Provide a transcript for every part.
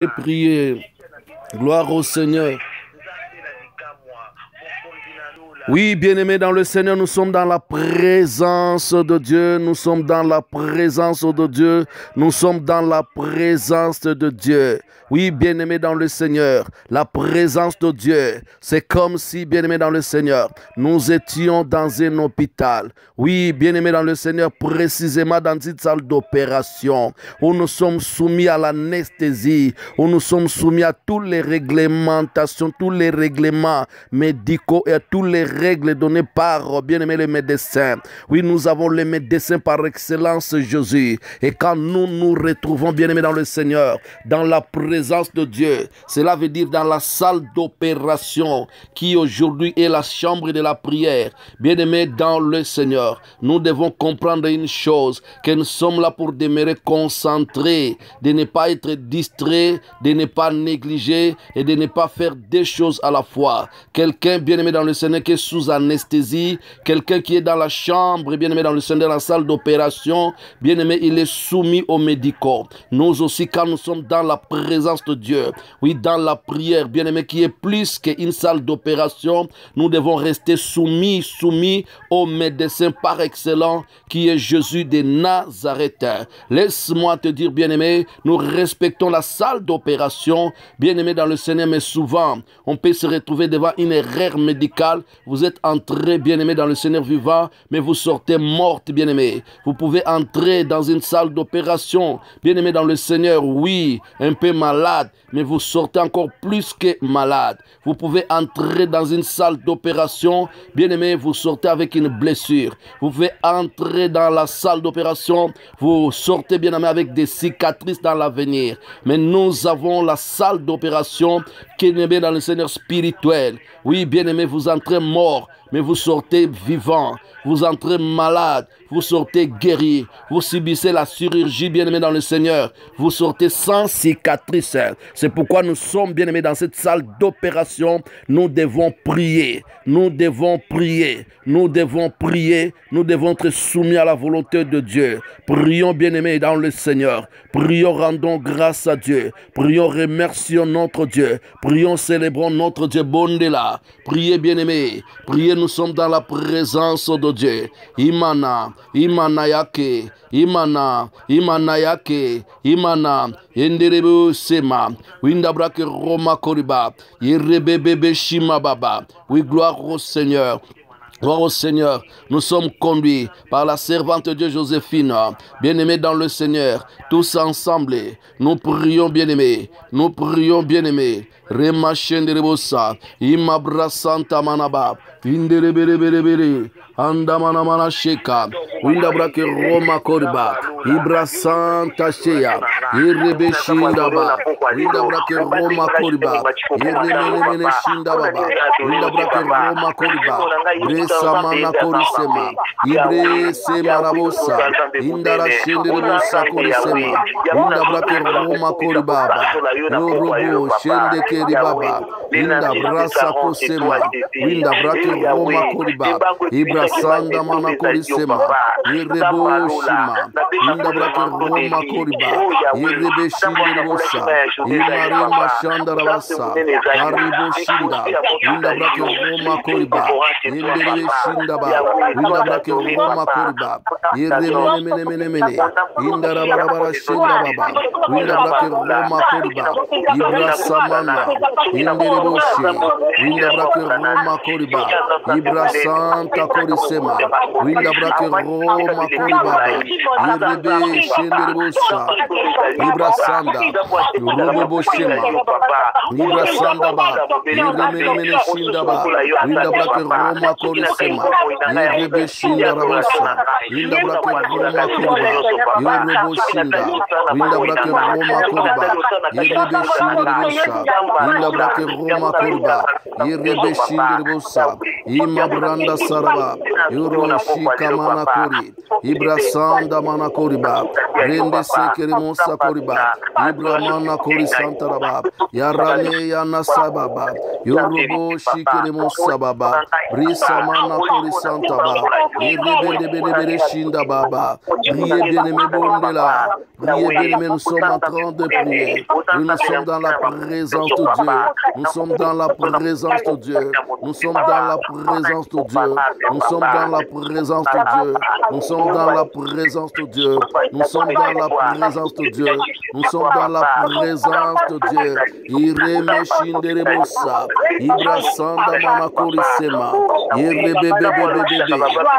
Et prier. Gloire au Seigneur. Oui, bien-aimés dans le Seigneur, nous sommes dans la présence de Dieu. Nous sommes dans la présence de Dieu. Nous sommes dans la présence de Dieu. Oui, bien-aimés dans le Seigneur, la présence de Dieu, c'est comme si, bien-aimés dans le Seigneur, nous étions dans un hôpital. Oui, bien-aimés dans le Seigneur, précisément dans une salle d'opération où nous sommes soumis à l'anesthésie, où nous sommes soumis à toutes les réglementations, tous les règlements médicaux et à toutes les règles données par, bien-aimés, les médecins. Oui, nous avons les médecins par excellence, Jésus. Et quand nous nous retrouvons, bien-aimés dans le Seigneur, dans la présence de Dieu, cela veut dire dans la salle d'opération qui aujourd'hui est la chambre de la prière. Bien-aimés dans le Seigneur, nous devons comprendre une chose, que nous sommes là pour demeurer concentrés, de ne pas être distraits, de ne pas négliger et de ne pas faire des choses à la fois. Quelqu'un, bien-aimé dans le Seigneur, qui est sous anesthésie, quelqu'un qui est dans la chambre, bien-aimé dans le Seigneur, dans la salle d'opération, bien-aimé, il est soumis aux médicaux. Nous aussi, quand nous sommes dans la présence de Dieu, oui, dans la prière, bien-aimé, qui est plus qu'une salle d'opération, nous devons rester soumis au médecin par excellence, qui est Jésus de Nazareth. Laisse-moi te dire, bien-aimé, nous respectons la salle d'opération, bien-aimé dans le Seigneur, mais souvent, on peut se retrouver devant une erreur médicale. Vous êtes entré, bien-aimé, dans le Seigneur vivant, mais vous sortez morte, bien-aimé. Vous pouvez entrer dans une salle d'opération, bien-aimé dans le Seigneur, oui, un peu malade, mais vous sortez encore plus que malade. Vous pouvez entrer dans une salle d'opération, bien-aimé, vous sortez avec une blessure. Vous pouvez entrer dans la salle d'opération, vous sortez, bien-aimé, avec des cicatrices dans l'avenir. Mais nous avons la salle d'opération qui est bien dans le Seigneur spirituel. Oui, bien-aimé, vous entrez mort, mais vous sortez vivant. Vous entrez malade, vous sortez guéri. Vous subissez la chirurgie, bien-aimé dans le Seigneur. Vous sortez sans cicatrice. C'est pourquoi nous sommes, bien-aimés, dans cette salle d'opération. Nous devons prier. Nous devons prier. Nous devons prier. Nous devons être soumis à la volonté de Dieu. Prions, bien-aimés, dans le Seigneur. Prions, rendons grâce à Dieu. Prions, remercions notre Dieu. Prions, célébrons notre Dieu. Bondela. Priez, bien-aimés. Priez, nous sommes dans la présence de Dieu. Imana, Imana yake, Imana, Imana yake, Imana, Yenderebu sema, Windabrake Roma Koriba, Yerebebe Shima Baba. Oui, gloire au Seigneur. Gloire au Seigneur, nous sommes conduits par la servante de Dieu Joséphine, bien-aimés dans le Seigneur, tous ensemble, nous prions bien-aimés, nous prions bien-aimés, Remachen de Rebosa, Imabra Santa Manaba, Indereberebere, Andamana Mana Sheka, Windabrake Roma Koriba, Ibra Santa Shea, Irebe Shindaba, Windabrake Roma Koriba, Iremene Shindababa, Windabrake Roma Koriba, Samana Korisema, Ibre Semarabosa, Indara Shenderemosa Korisema, Inda Brake Roma Koribaba, Yorobo Shende Keribaba, Inda Brasa Kosema, Inda Brake Roma Koriba, Ibra Sanda Mana Korisema, Irebo Shima, Inda Brake Roma Koriba, Irebe Shinderemosa, Imarema Shandarabasa, Aribo Shinda, Inda Brake Roma Koriba, Shindaba, Windabrake Roma Koriba, Iremene, Indarabara Shindababa, Windabrake Roma Koriba, Ibra Samana, Indereboshi, Windabrake Roma Koriba, Ibra Santa Korisema, Windabrake Roma Koriba, Irebe Shinderebosa, Ibra Sanda, Robo Shema, Ibra Sandaba, Iremene Shindaba, Windabrake Roma Korisema, Yerebe Shinda Rabosa, Winda Brake Roma Koriba, Yerebo Shinda, Winda Brake Roma Koriba, Yerebe Shinda Rabosa, Winda Brake Roma Koriba, Yerebe Shinda Rabosa, Ima Branda Saraba, Yurushi Kamana Kori, Ibrasanda Mana Koriba, Rende Sekeremosa Koriba, Ibramana Kori Santaraba, Yarame Yanasababa, Yorubo Shikeremosa Baba, Brisamana Kori Santaba, Irebede Shinda Baba, priez bien-aimé Bondela, priez bien-aimé, nous sommes en train de prier, nous sommes dans la présence de Dieu, nous sommes dans la présence de Dieu, nous sommes dans la présence de Dieu, nous sommes dans la présence de Dieu, nous sommes dans la présence de Dieu, nous sommes dans la présence de Dieu, nous sommes dans la présence de Dieu. Ireme Shinderebosa, Ibrasanda Manakorisema, Irebebebebebe,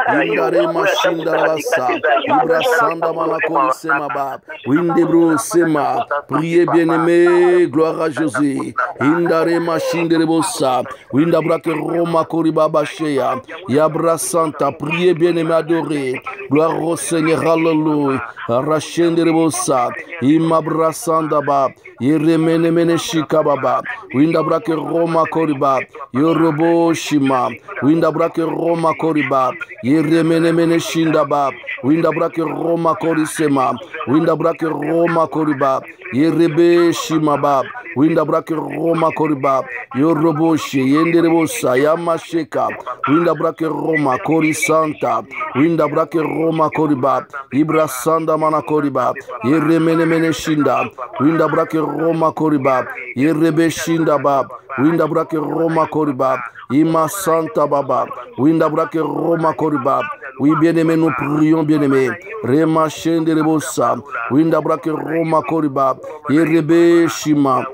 Indare Mashindarabasa, Ibrasanda Manakorisema Bab, Windebro Sema, priez bien-aimé, gloire à Jésus, Indare Mashinderebosa, Windabrake Roma Koribaba Shea, Yabra Santa, priez bien-aimé, adoré, gloire au Seigneur, Hallelujah, Rashenderebosa, Imabra Sandaba, Iremene Shikababa, Windabrake Roma Koriba, Yorobo Shima, Windabrake Roma Koriba, Iremene Shindaba, Windabrake Roma Korisema, Windabrake Roma Koriba, Irebe Shimaba, Windabrake Roma Koriba, Yoroboshi, Yenderebosa, Yamasheka, Windabrake Roma Korisanta, Windabrake Roma Koriba, Ibra Sanda Mana Koriba, Iremene Shinda, Windabrake Roma Koriba, Irebe Shinda Bab, Windabrake Roma Koriba, Ima Santa Baba, Windabrake Roma Koriba. Oui, bien-aimé, nous prions, bien-aimé. Rema Shenderebosa, Windabrake Roma Koriba, Irebe Shima.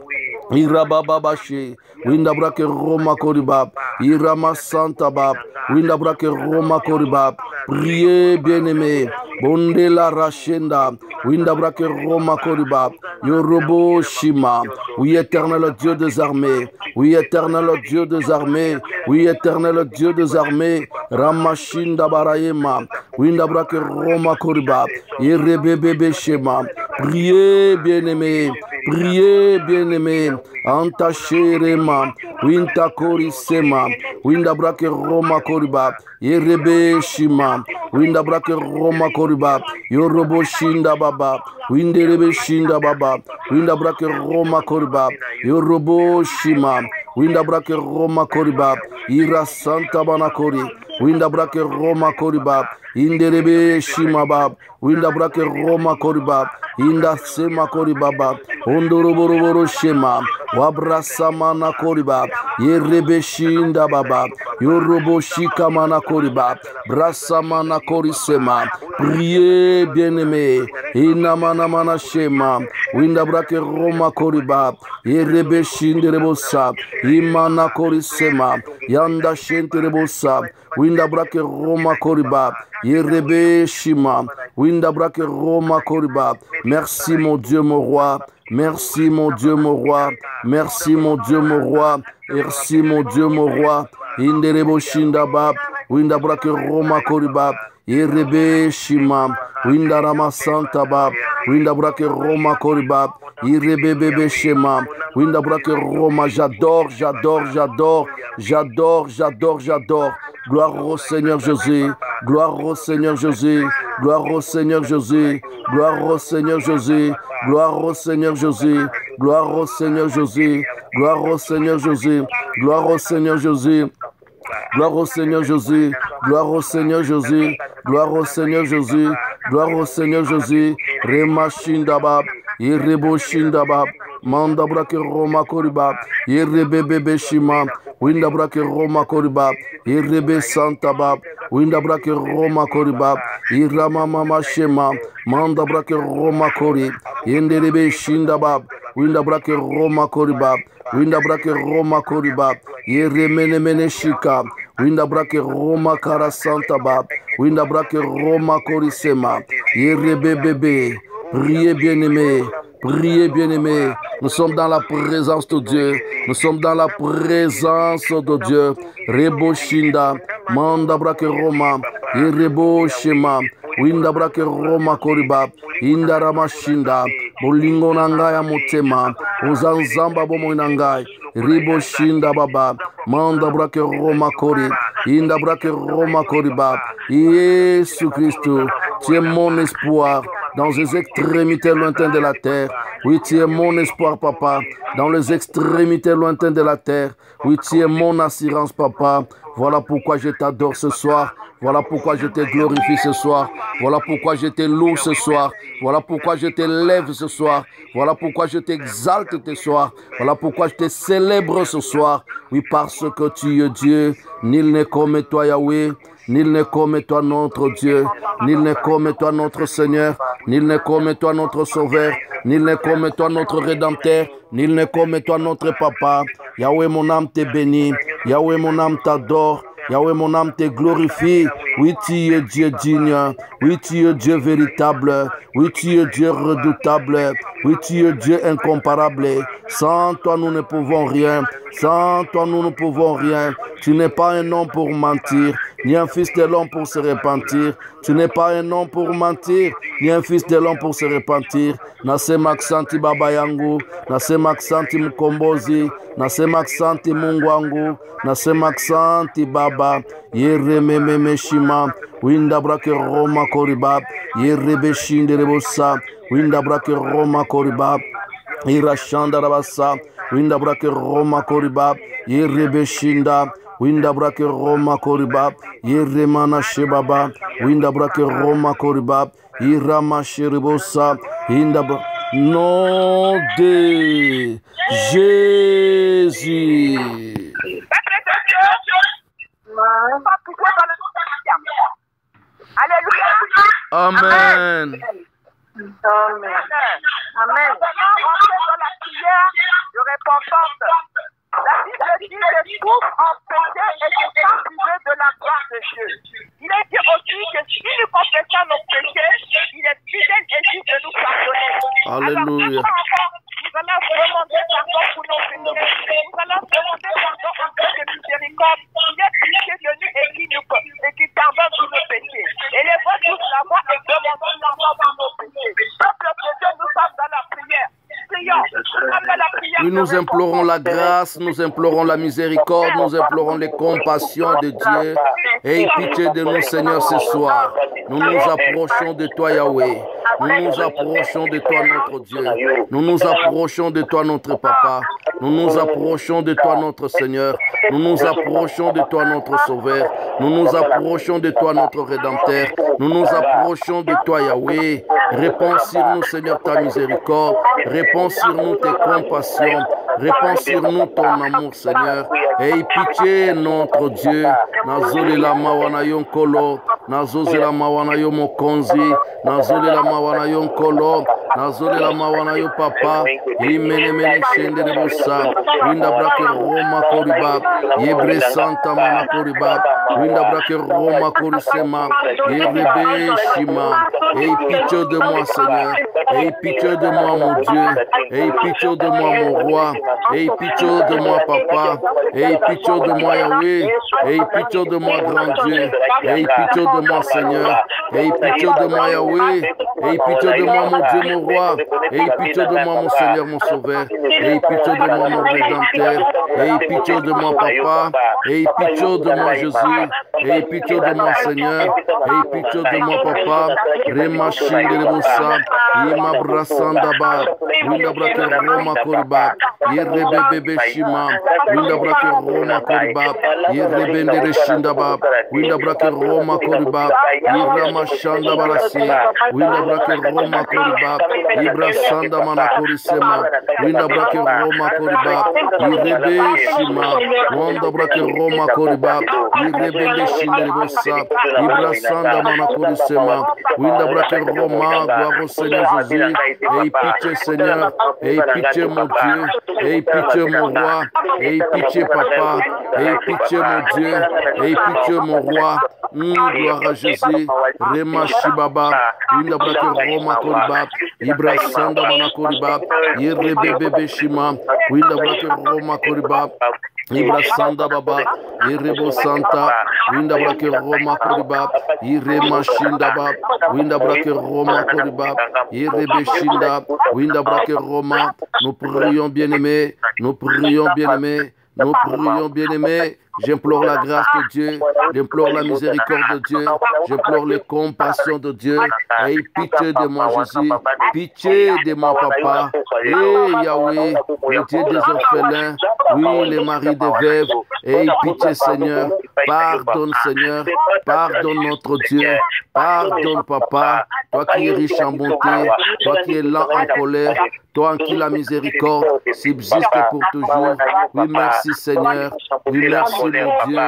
Irabababashi, Windabrake Roma Koribab, Irama Santa Bab, Windabrake Roma Koribab, priez bien-aimé, Bondela Rachenda, Windabrake Roma Koribab, Yorobo Shima, oui éternel Dieu des armées, oui éternel Dieu des armées, oui éternel Dieu des armées, Ramashinda Barayema, Windabrake Roma Koribab, Irebebe Shema, priez bien-aimé, priez bien-aimé, Antacherema, Winta Korisema, Windabrake Roma Koriba, Yerebe Shima, Windabrake Roma Koriba, Yorobo Shinda Baba, Winderebe Shinda Baba, Windabrake Roma Koriba, Yorobo Shima, Windabrake Roma Koriba, Ira Santa Banakori, Windabrake Roma Koriba, Inderebe Shima Bab, Windabrake Roma Koriba, Inda Sema Koribaba, Ondoroboroboro Shema, Wabrasamana Koriba, Yerebe Shinda Baba, Yorobo Shikamana Koriba, Brasamana Korisema, priez bien-aimé, Inamana Mana Shema, Windabrake Roma Koriba, Yerebe Shinderebosa, Imana Korisema, Yanda Shenterebosa, Windabrake Roma Koriba, Yerebe Shima, Windabrake Roma Koriba. Merci mon Dieu, mon roi. Merci mon Dieu, mon roi. Merci mon Dieu, mon roi. Merci mon Dieu, mon roi. Inderebo Shindabab, Windabrake Roma Koriba, Yerebe Shima, Windarama Santa Bab, Windabrake Roma Koriba, Yerebebe Shema, Windabrake Roma. J'adore, j'adore, j'adore, j'adore, j'adore, j'adore. Gloire au Seigneur Jésus, gloire au Seigneur Jésus, gloire au Seigneur Jésus, gloire au Seigneur Jésus, gloire au Seigneur Jésus, gloire au Seigneur Jésus, gloire au Seigneur Jésus, gloire au Seigneur Jésus. Gloire au Seigneur Jésus, gloire au Seigneur Jésus, gloire au Seigneur Jésus, gloire au Seigneur Jésus, Rema Shindabab, Yerebo Shindabab, Mandabrake Roma Koribab, Yerebebe Shima, Windabrake Roma Koribab, Yerebe Santabab, Windabrake Roma Koribab, Irama Mama Shema, Mandabrake Roma Korib, Yenderebe Shindabab, Windabrake Roma Koribab, Windabrake Roma Koribab, Yeremene Shika, Windabrake Roma Karasantabab, Windabrake Roma Korisema, Yerebebe. Priez bien-aimé, priez bien-aimé. Nous sommes dans la présence de Dieu. Nous sommes dans la présence de Dieu. Rebo Shinda, Mandabrake Roma, Yerebo Shema, Windabrake Roma Koriba, Indarama Shinda, Bolingo Nangaya Motema, Uzanzamba Bomo Nangai, Rebo Shinda Baba, Mandabrake Roma Kori, Inda brake Roma Koriba. Jésus Christ, tu es mon espoir dans les extrémités lointaines de la terre. Oui, tu es mon espoir, papa, dans les extrémités lointaines de la terre. Oui, tu es mon assurance, papa. Voilà pourquoi je t'adore ce soir. Voilà pourquoi je te glorifie ce soir. Voilà pourquoi je te loue ce soir. Voilà pourquoi je te lève ce soir. Voilà pourquoi je t'exalte ce soir. Voilà pourquoi je te célèbre ce soir. Oui, parce que tu es Dieu. Nul n'est comme toi, Yahweh. Nul n'est comme toi, notre Dieu. Nul n'est comme toi, notre Seigneur. Nul n'est comme toi, notre Sauveur. Nul n'est comme toi, notre Rédempteur. Nul n'est comme toi, notre Papa. Yahweh, mon âme te bénit. Yahweh, mon âme t'adore. Yahweh, mon âme te glorifie. Oui, tu es Dieu digne. Oui, tu es Dieu véritable. Oui, tu es Dieu redoutable. Oui, tu es Dieu incomparable. Sans toi, nous ne pouvons rien. Sans toi, nous ne pouvons rien. Tu n'es pas un homme pour mentir, ni un fils de l'homme pour se repentir. Tu n'es pas un homme pour mentir, ni un fils de l'homme pour se repentir. Nasema aksanti baba yangu, nasema aksanti mkombozi, nasema aksanti Mungu wangu, nasema aksanti baba. Yerememe meshima, winda brake Roma koriba, yerebe shinde bosa, winda brake Roma koriba, irashanda rabasa, winda brake Roma koriba, yerebe shinda. Winda brake Roma koriba, yeremana shebaba, winda brake Roma koriba, irama sheribosa, inda nom de Jésus. Alléluia. Amen. Amen. Amen. Rentrer dans la prière de repentance. La Bible dit que tout en péché et que sans privé de la gloire de Dieu. Il est dit aussi que si nous confessons nos péchés, il est fidèle et juste de nous pardonner. Alléluia. Alors, nous allons demander pardon pour nos péchés. Nous allons demander pardon en Dieu de miséricorde. Il est péché de nous et qui pardonne tous nos péchés. Élevons tous la voix et demandons pardon pour nos péchés. Peuple de Dieu, nous sommes dans la prière. Oui, nous implorons la grâce, nous implorons la miséricorde, nous implorons les compassions de Dieu. Aie pitié de nous, Seigneur, ce soir. Nous nous approchons de toi, Yahweh. Nous nous approchons de toi, notre Dieu. Nous nous approchons de toi, notre Papa. Nous nous approchons de toi, notre Seigneur. Nous nous approchons de toi, notre Sauveur. Nous nous approchons de toi, notre Rédempteur. Nous nous approchons de toi, Yahweh. Réponds sur nous, Seigneur, ta miséricorde. Réponds sur nous tes compassions. Réponds sur nous ton amour, Seigneur. Aie pitié, notre Dieu. Nazoli la mawana yonkolo. Nazoli la mawana yo mokonzi. Nazoli la mawana yonkolo. Nazoli la mawana yo papa. Imene mene shende de bosa. Winda brake Roma koriba. Yebre santa mana koriba. Winda brake Roma korisema. Yebrebe shima. Aie pitié de moi, Seigneur. Aie pitié de moi, mon Dieu. Aie pitié de moi, mon roi. Aie pitié de moi, papa. Aie pitié de moi, Yahweh. Aie pitié de moi, grand Dieu. Aie pitié de moi, Seigneur. Aie pitié de moi, Yahweh. Aie pitié de moi, mon Dieu, mon roi. Aie pitié de moi, mon Seigneur, mon Sauveur. Aie pitié de moi, mon Rédempteur. Aie pitié de moi, papa. Aie pitié de moi, Jésus. Aie pitié de moi, Seigneur. Aie pitié de moi, papa. Remachine de Bossa. Yema Brasandaba. Winda Brake Roma Koriba. Yerebebe Shima. Winda Brake Roma Koriba. Yerebende Shindaba. Winda Brake Roma Koriba. Irama Shanda Barasi. Winda Brake Roma Koriba. Ibra Sanda Mana Korisema. Winda Brake Roma Koriba. Irebe Shima. Wanda Brake Roma Koriba. Irebende Shindebosa. Ibra Sanda Mana Korisema. Winda Brake Roma. Gloire au Seigneur Jésus. Aie pitié, Seigneur. Aie pitié, mon Dieu. Aie pitié, mon roi. Aie pitié, papa. Aie pitié, mon Dieu. Aie pitié, mon roi. Gloire à Jésus. Rema Shibaba. Winda Brake Roma Koriba. Ibra Sanda Mana Koriba. Yerebebe Shima. Winda Brake Roma Koriba. Ibra Sanda Baba. Irebo Santa. Winda Brake Roma Koriba. Irema Shindaba. Winda Brake Roma Koriba. Irebe Shinda. Winda Brake Roma. Nous prions bien-aimés. Nous prions bien-aimés. Nous prions bien-aimés J'implore la grâce de Dieu. J'implore la miséricorde de Dieu. J'implore les compassions de Dieu. Aie pitié de moi, Jésus. Pitié de moi, Papa. Et Yahweh, le Dieu des orphelins. Oui, les maris des veuves. Aie pitié, Seigneur. Pardonne, Seigneur. Pardonne notre Dieu. Pardonne, Papa. Toi qui es riche en bonté. Toi qui es lent en colère. Toi en qui la miséricorde subsiste pour toujours. Oui, merci Seigneur. Oui, merci mon Dieu.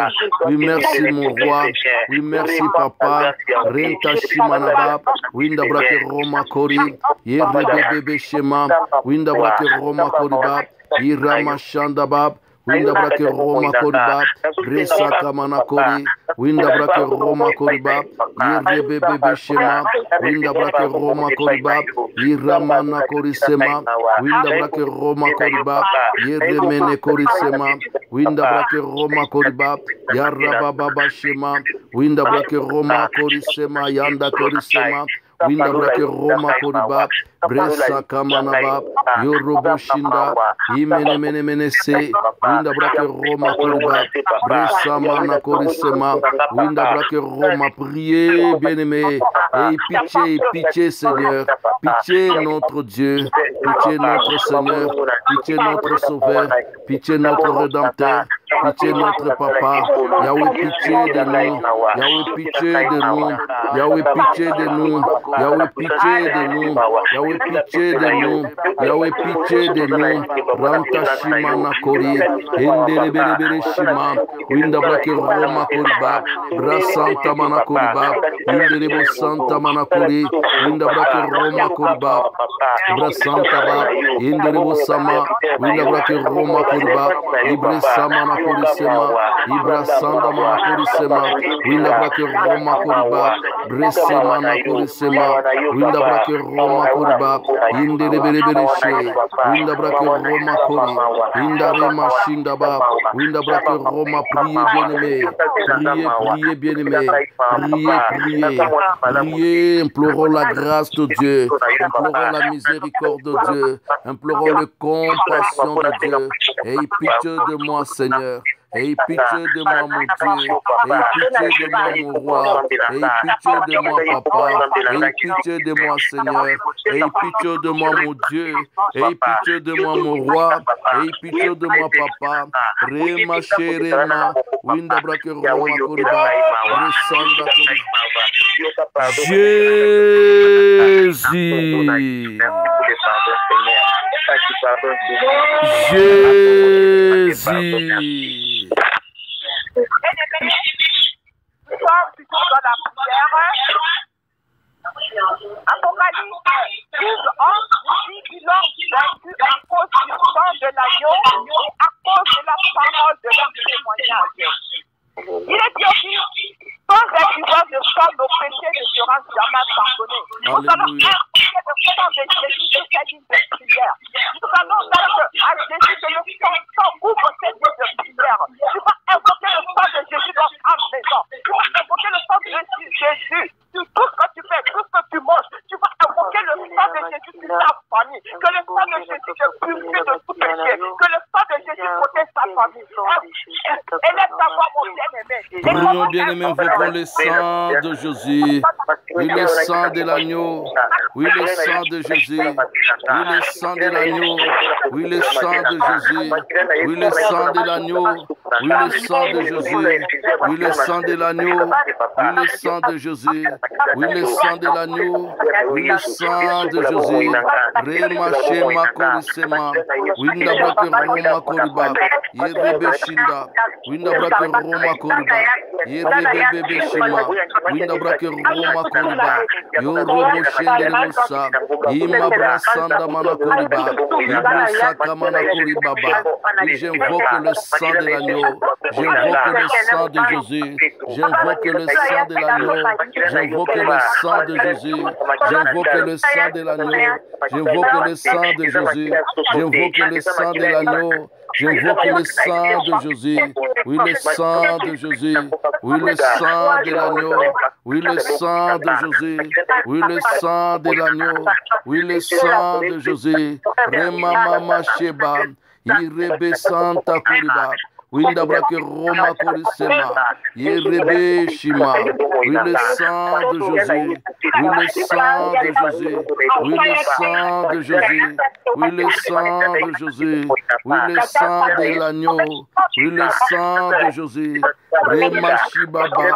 Oui, merci mon roi. Oui, merci Papa. Renta Shimanabab. Winda Brake Roma Kori. Yerebe Bebe Shema. Winda Brake Roma Koribab. Irama Shandabab. Winda Brake Roma Koribab. Resa Kamana Kori. Winda Brake Roma Koribab. Yerebe Bebe Shema. Winda Brake Roma Koribab. Iramana Korisema. Winda Brake Roma Koribab. Yeremene Korisema. Winda Brake Roma Koribab. Yarababa Shema. Winda Brake Roma Korisema. Yanda Korisema. Winda Brake Roma Koribab. Bresa Kamanabab. Yorobo Shinda. Imene Mene Mene Se. Winda Brake Roma Koribab. Bresa Mana Korisema. Winda Brake Roma. Priez, bien-aimé. Et pitié, pitié, Seigneur. Pitié, notre Dieu. Pitié, notre Seigneur. Pitié, notre Sauveur. Pitié, notre Rédempteur. Pitié, notre Papa. Yahweh, pitié de nous. Yahweh, pitié de nous. Yahweh, pitié de nous. Yahweh, pitié de nous. Yahweh, pitié de nous. Yahweh, pitié de nous. Ranta Shimana Kori. Enderebere Shima. Winda Brake Roma Koriba. Brasanta Mana Koriba. Inderebo Santa Mana Kori. Winda Brake Roma Koriba. Brasanta Ba. Inderebo Sama. Winda Brake Roma Koriba. Ibre Samana Korisema. Ibra Sanda Mana Korisema. Winda Brake Roma Koriba. Bresemana Korisema. Winda Brake Roma Koriba. Inderebere She. Winda Brake Roma Kori. Indarema Shindaba. Winda Brake Roma. Priez bien-aimé. Priez, priez bien-aimé. Priez, priez. Priez. Implorons la grâce de Dieu. Implorons la miséricorde de Dieu. Implorons la compassion de Dieu. Aie pitié de moi, Seigneur. Aie pitié de moi, mon Dieu. Aie pitié de moi, mon roi. Aie pitié de moi, Papa. Aie pitié de moi, Seigneur. Aie pitié de moi, mon Dieu. Aie pitié de moi, mon roi. Aie pitié de moi, Papa. Rema Sherema. Winda Brake Roma Koriba. Resanda Koriba. Jésus. Jésus. Nous sommes toujours dans la prière. Apocalypse 12:11 dit qu'ils l'ont vaincu à cause du sang de l'agneau et à cause de la parole de leur témoignage. Il est dit aussi, sans exigence de sang, nos péchés ne seront jamais pardonnés. Nous allons invoquer le sang de Jésus de cette ligne de prière. Nous allons dire à Jésus que le sang ouvre cette ligne de prière. Tu vas invoquer le sang de Jésus dans ta maison. Tu vas invoquer le sang de Jésus. Tout ce que tu fais, tout ce que tu manges, tu vas invoquer le sang de Jésus sur ta famille. Que le sang de Jésus te purifie de tout péché. Que le sang de Jésus protège ta famille. Élève ta voix, mon bien-aimé. Prions, bien-aimés, invoquons le sang de Jésus. Oui, le sang de l'agneau. Oui, le sang de Jésus. Oui, le sang de l'agneau. Oui, le sang de Jésus. Oui, le sang de l'agneau. Oui, le sang de Jésus. Oui, le sang de l'agneau. Oui, le sang de Jésus. Oui, le sang de l'agneau. Oui, le sang de Jésus. Rema Shema Korisema. Winda Brake Roma Koriba. Yerebe Shinda. Winda Brake Roma Koriba. Yerebe Shema. Winda Brake Roma Koriba. Yorobo Shende Musa. Ima Brasanda Mana Koriba. Ibra Sakamana Koribaba. Et j'invoque le sang de l'agneau. J'invoque le sang de Jésus. J'invoque le sang de l'agneau. J'invoque le sang de Jésus. J'invoque le sang de l'agneau. J'invoque le sang de Jésus. J'invoque le sang de l'agneau. J'invoque le sang de Jésus. Oui, le sang de Jésus. Oui, le sang de l'agneau. Oui, le sang de Jésus. Oui, le sang de l'agneau. Oui, le sang de Jésus. Remama Sheba. Irebe Santa Kuriba. Winda brake Roma Korisema. Yerebe Shima. Oui, le sang de Jésus. Oui, le sang de Jésus. Oui, le sang de Jésus. Oui, le sang de Jésus. Oui, le sang de l'agneau. Oui, le sang de Jésus. Remashi Baba.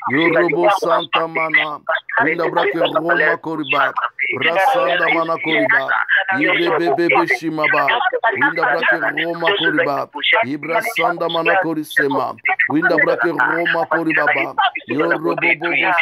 Yorobo Santa Mana. Winda brake Roma Koriba. Rasanda Mana Koriba. Irebebe Shimaba. Winda brake Roma Koriba. Ibra Sanda Mana Korisema. Winda brake Roma Koribaba. Yorobo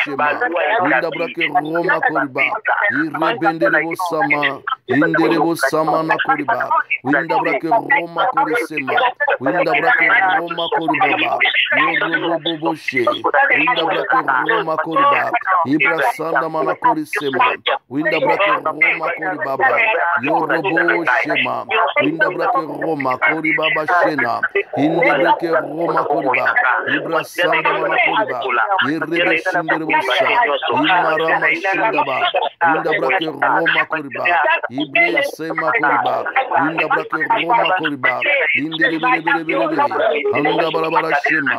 Shema. Winda brake Roma Koriba. Irebenderebo Sama. Inderebo Sama na Koriba. Winda brake Roma Korisema. Winda brake Roma Koribaba. Yorobo She. Winda brake Roma Koriba. Ibra Sanda Mana Korisema. Winda brake Roma Koribaba. Yorobo Shema. Winda brake Roma Koribaba Shena. Inde brake Roma Koriba. Ibra Sanda Mana Koriba. Irebe Shinderebo Sha. Imarama Shindaba. Winda brake Roma Koriba. Ibre Sema Koriba. Winda brake Roma Koriba. Inde Rebelebelebele. Anda Barabara Shema.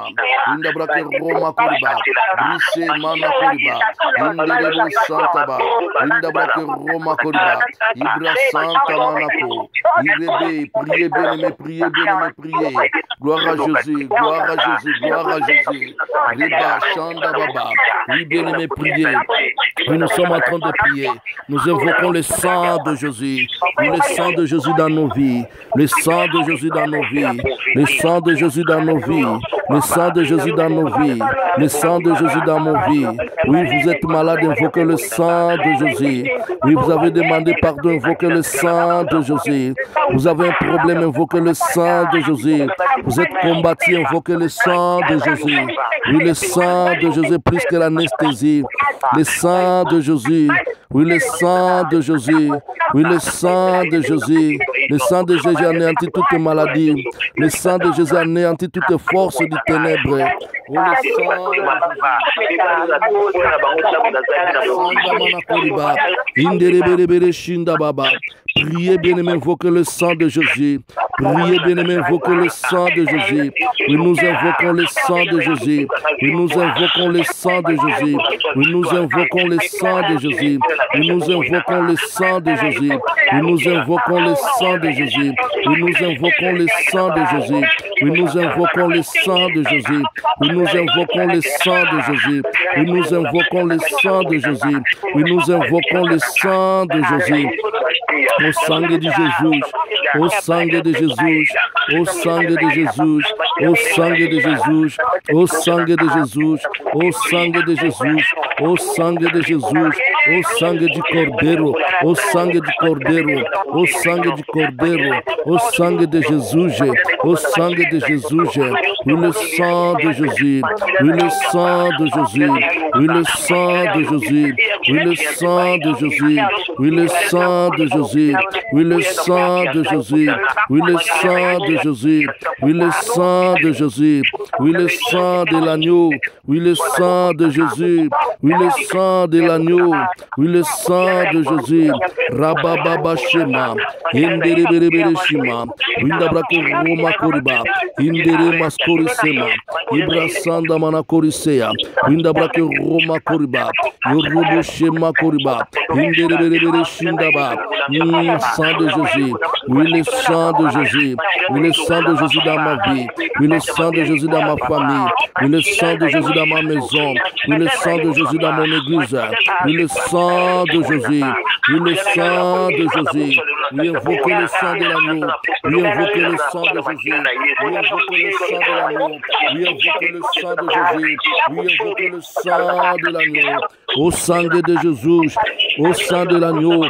Winda brake Roma Koriba. Brise Mana Koriba. Inde Rebo Santaba. Winda brake Roma Koriba. Ibra Santa Manako. Irebe. Priez bien aimé, priez bien aimé, priez. Gloire à Jésus, gloire à Jésus, gloire à Jésus. Reba Shanda Baba. Oui, bien aimé, priez. Oui, nous sommes en train de prier. Nous invoquons le sang de Jésus. Oui, le sang de Jésus dans nos vies. Le sang de Jésus dans nos vies. Le sang de Jésus dans nos vies. Le sang de Jésus dans nos vies. Le sang de Jésus dans nos vies. Oui, vous êtes malade, invoquez le sang de Jésus. Oui, vous avez demandé pardon, invoquez le sang de Jésus. Vous avez un problème, invoquez le sang de Jésus. Vous êtes combattu, invoquez le sang de Jésus. Oui, le sang de Jésus plus que l'anesthésie. Le sang de Jésus. Oui, le sang de Jésus. Oui, le sang de Jésus. Le sang de Jésus anéantit toute maladie. Le sang de Jésus anéantit toute force du ténèbre. Oui, le sang de Jésus. Priez bien aimé, invoquez le sang de Jésus. Priez bien aimé, invoquez le sang de Jésus. Oui, nous invoquons le sang de Jésus. Oui, nous invoquons le sang de Jésus. Oui, nous invoquons le sang de Jésus. Oui, nous invoquons le sang de Jésus. Oui, nous invoquons le sang de Jésus. Oui, nous invoquons le sang de Jésus. Oui, nous invoquons le sang de Jésus. Oui, nous invoquons le sang de Jésus. Oui, nous invoquons le sang de Jésus. Oui, nous invoquons le sang de Jésus. Au sang de Jésus, au sang de Jésus, au sang de Jésus, au sang de Jésus, au sang de Jésus, au sang de Jésus, au sang de Jésus, au sang du Cordero, au sang du Cordero, au sang du Cordero, au sang de Jésus, au sang de Jésus, oui le sang de Jésus, oui le sang de Jésus, oui le sang de Jésus, oui le sang de Jésus, oui le sang de Jésus, oui le sang de Jésus, oui le sang de Jésus, oui le sang de Jésus, oui le sang de l'agneau, oui le sang de Jésus, oui le sang de l'agneau, oui le sang de Jésus, Rababa Shema, Indere Shema, Windabrake Roma Koriba, Indere Maskorisema, Ibra Sanda Mana Korisea, Windabrake Roma Koriba, Yorobo Shema Koriba, Indere Shindaba, sang de Jésus, oui le sang de Jésus, oui le sang de Jésus dans ma vie, oui le sang de Jésus dans ma famille, oui le sang de Jésus dans ma maison, oui le sang de Jésus dans mon église, oui le sang de Jésus, oui le sang de Jésus, oui invoquez le sang de l'agneau, oui invoquez le sang de Jésus, oui invoquez le sang de l'agneau, oui invoquez le sang de Jésus, oui invoquez le sang de l'agneau, au sang de Jésus, au sang de l'agneau,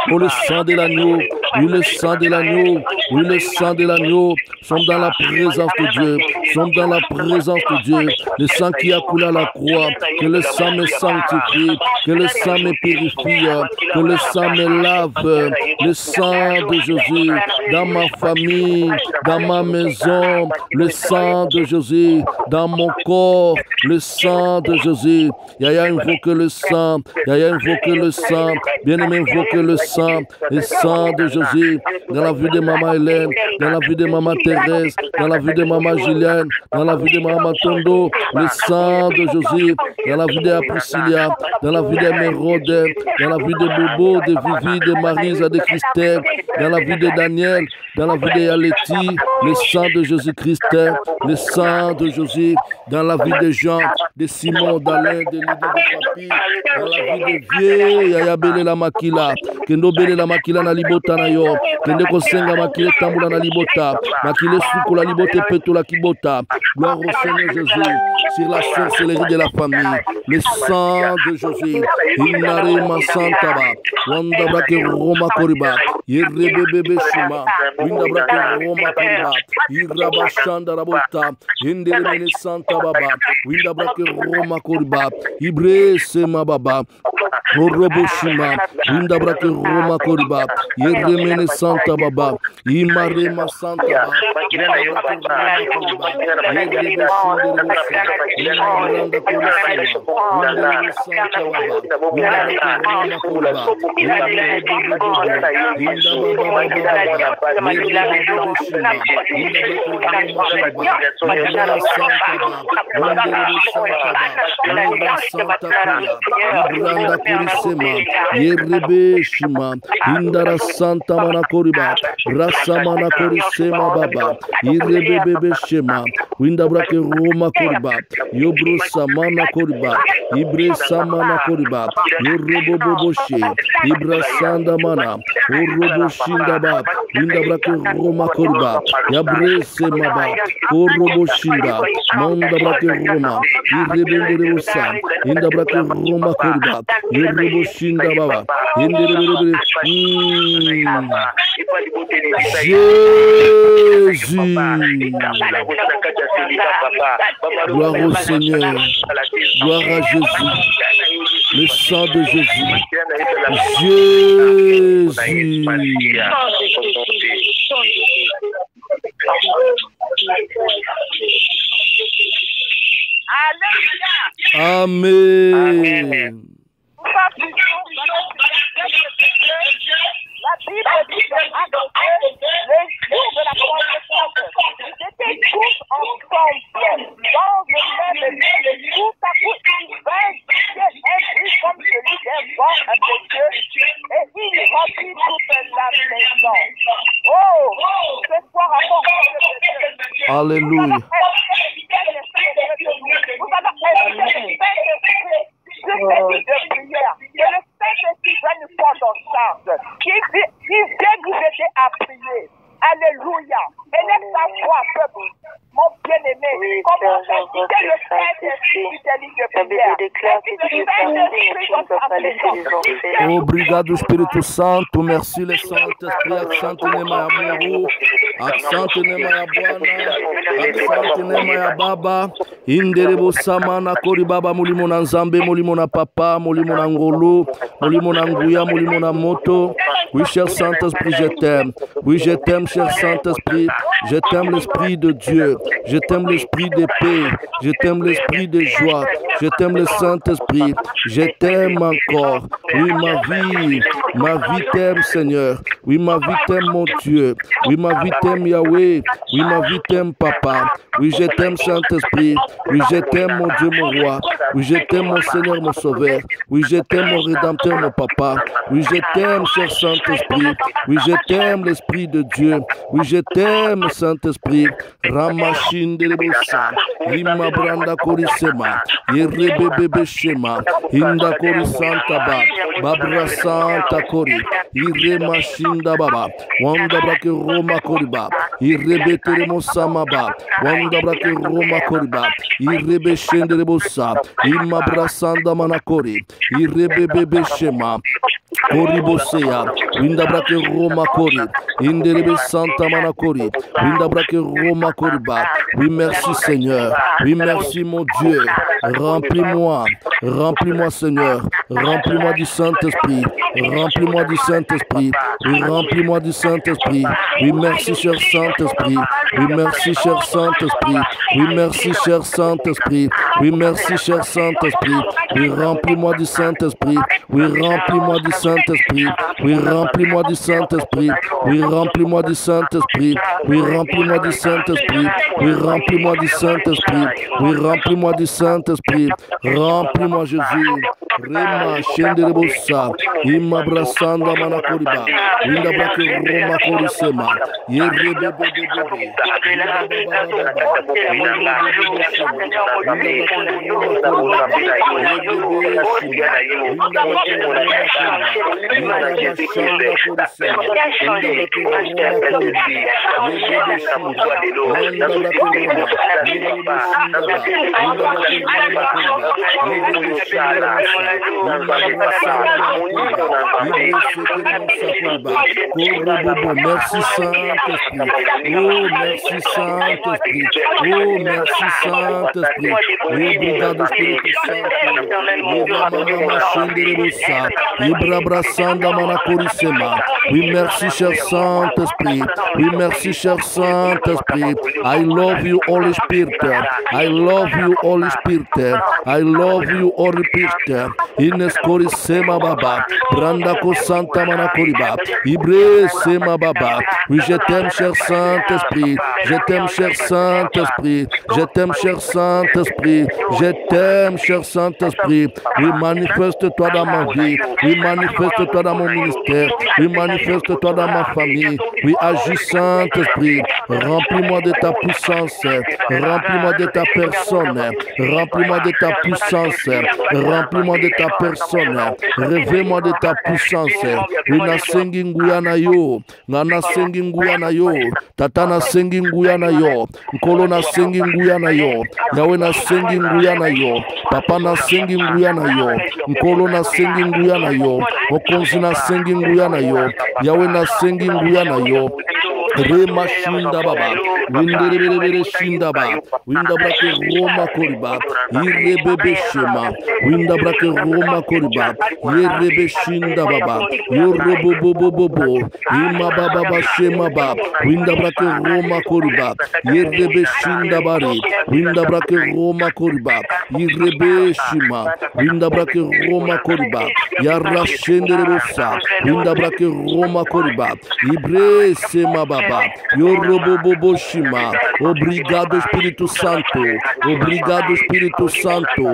pour le sang de l'agneau, oui le sang de l'agneau, oui le sang de l'agneau, sommes dans la présence de Dieu, sommes dans la présence de Dieu, le sang qui a coulé à la croix, que le sang me sanctifie, que le sang me purifie, que le sang me lave, le sang de Jésus, dans ma famille, dans ma maison, le sang de Jésus, dans mon corps, le sang de Jésus. Yaya invoque le sang, Yaya invoque le sang, bien-aimé invoque le sang de Jésus, dans la vie de maman Hélène, dans la vie de maman Thérèse, dans la vie de maman Julienne, dans la vie de maman Tondo, le sang de Jésus, dans la vie de Priscilla, dans la vie de Mérode, dans la vie de Bobo, de Vivi, de Marisa, de Christelle, dans la vie de Daniel, dans la vie de Yaleti, le sang de Jésus-Christ, le sang de Jésus, dans la vie de Jean, de Simon, d'Alain, de Lydie, de Papi, dans la vie de Vieux, Yaya Bele la Makila, Kendo Bele la Makila na libota na yo, Kende Kosenga Makile Tambula na libota, Makile Suko la libote Peto la Kibota, gloire au Seigneur Jésus, sur la sorcellerie de la famille, le sang de Jésus, Inare Masantaba, Wanda Brake Roma Koriba, Yerebebe Shima, Winda Brake Roma Koriba, Iraba Shanda Rabota, Indere Santa Baba, Winda Brake Roma Koriba, Ibre Sema Baba, Oroboshima, Winda Brake Roma Koriba, Yeremene Santa Baba, Imarema Santa Baba, Yerebe Shima, Indara Santa Manakoriba, Rasa Manakorisema Baba, Irebebe Shema, Winda Brake Roma Koriba, Yobro Samana Koriba, Ibre Samana Koriba, Yorobo Boboshe, Ibra Sanda Mana, Orobo Shindaba, Winda Brake Roma Koriba, Yabre Semaba, Orobo Shinda, Manda Brake Roma, Irebebe Rebusa, Inda Brake Roma Koriba, Yorobo Shinda Baba, Indere Jésus. Gloire au Seigneur. Gloire à Jésus. Le sang de Jésus. Jésus. Amen. La Bible dit que les jours de la Pentecôte, ils étaient tous ensemble, dans le même lieu, tout à coup, ils vinrent un bruit comme celui d'un vent impétueux, et ils remplirent toute la maison. Oh, ce soir, avant que Alléluia. nous allons de prière, que le Saint-Esprit va nous prendre en charge, qu'il vient nous aider à prier. Alléluia. Élève ta voix, peuple. Mon bien-aimé, comment inviter le Saint-Esprit de prière. Obrigado, Espírito Santo. Merci, le Saint-Esprit. Accente nema ya Mungu. Accente nema ya Bwana. Accente nema ya Baba. Inderebo samana kori Baba, mulimo na Nzambe, mulimo na Papa, mulimo na Ngolo, mulimo na Nguya, mulimo na Moto. Oui, cher Saint-Esprit, je t'aime. Oui, je t'aime, cher Saint-Esprit. Je t'aime, l'Esprit de Dieu. Je t'aime, l'Esprit de paix. Je t'aime, l'Esprit de joie. Je t'aime, le Saint-Esprit. Je t'aime encore. Oui, ma vie t'aime, Seigneur. Oui, ma vie t'aime, mon Dieu. Oui, ma vie t'aime, Yahweh. Oui, ma vie t'aime, Papa. Oui, je t'aime, Saint-Esprit. Oui, je t'aime, mon Dieu, mon roi. Oui, je t'aime, mon Seigneur, mon Sauveur. Oui, je t'aime, mon Rédempteur, mon Papa. Oui, je t'aime, cher Saint-Esprit. Oui, je t'aime, l'Esprit de Dieu. Oui, je t'aime, Saint-Esprit. Ramachin de l'Ebosa. Lima Branda Korisema. Yerebebe Shema. Inda Kori Santa Ba. Babra Santa Kori. Irema Shinda Baba. Wanda Brake Roma Koriba. Irebete Mosamaba. Wanda Brake Roma Koriba. Irebe Shende Lebosa. Ima Brasanda Manakori. Irebebe Shema. Koribosea, Winda brake Roma Kori. Inderebe Santa Manakori. Winda brake Roma Koriba. Oui, merci Seigneur. Oui, merci mon Dieu. Remplis-moi. Remplis-moi Seigneur. Remplis-moi du Saint-Esprit. Remplis-moi du Saint-Esprit. Oui, remplis-moi du Saint-Esprit. Oui, merci cher Saint-Esprit. Oui, merci cher Saint-Esprit. Oui, merci cher Saint-Esprit. Oui, merci cher Saint-Esprit. Oui, remplis-moi du Saint-Esprit. Oui, remplis-moi du Saint-Esprit. Oui, remplis-moi du Saint-Esprit. Oui, remplis-moi du Saint-Esprit. Oui, remplis-moi du Saint-Esprit. Oui, remplis-moi du Saint-Esprit. Oui, remplis-moi du Saint-Esprit. Remplis-moi Jésus. Rema Shenderebosa. Imma Brasanda Manakoriba. Winda Brake Roma Korisema. Merci Saint-Esprit. Oh, merci Saint-Esprit. Oh, merci Saint-Esprit. Obrigado, Espírito Santo. Oui, merci, cher Saint-Esprit. Oui, merci, cher Saint-Esprit. I love you, Holy Spirit. I love you, Holy Spirit. I love you, Holy Spirit. Ineskori Sema Baba. Brandako Santa Manakoriba. Ibre Sema Baba. Oui, je t'aime, cher Saint-Esprit. Je t'aime, cher Saint-Esprit. Je t'aime, cher Saint-Esprit. Je t'aime, cher Saint-Esprit. Oui, manifeste-toi dans ma vie. Oui, manifeste-toi dans mon ministère. Oui, manifeste-toi dans ma famille. Oui, agis, Saint-Esprit. Remplis-moi de ta puissance. Remplis-moi de ta personne. Remplis-moi de ta puissance. Remplis-moi de ta personne. Réveille-moi de ta puissance. Oui, nasengi nguya na yo. Nasengi nguya na yo. Tata nasengi nguya na yo. Nkolo nasengi nguya na yo. Yawe nasengi nguya na yo. Papa nasengi nguya na yo. Nkolo nasengi nguya na yo. Mokonzi nasengi nguya na yo. Yawe nasengi nguya na yo. Rema Shinda Baba, Winderebere Shinda Ba, Winda Brake Roma Koriba, Irebebe Shema, Winda Brake Roma Koriba, Yerebe Shinda Baba, Yorobo Bobo, Ima Baba Shema Ba, Winda Brake Roma Koriba, Yerebe Shinda Bari, Winda Brake Roma Koriba, Irebe Shima, Winda Brake Roma Koriba, Yarra Shenderebusa, Winda Brake Roma Koriba, Ibre Sema Baba. Yorobobobo Shima. Obrigado Espírito Santo. Obrigado Espírito Santo.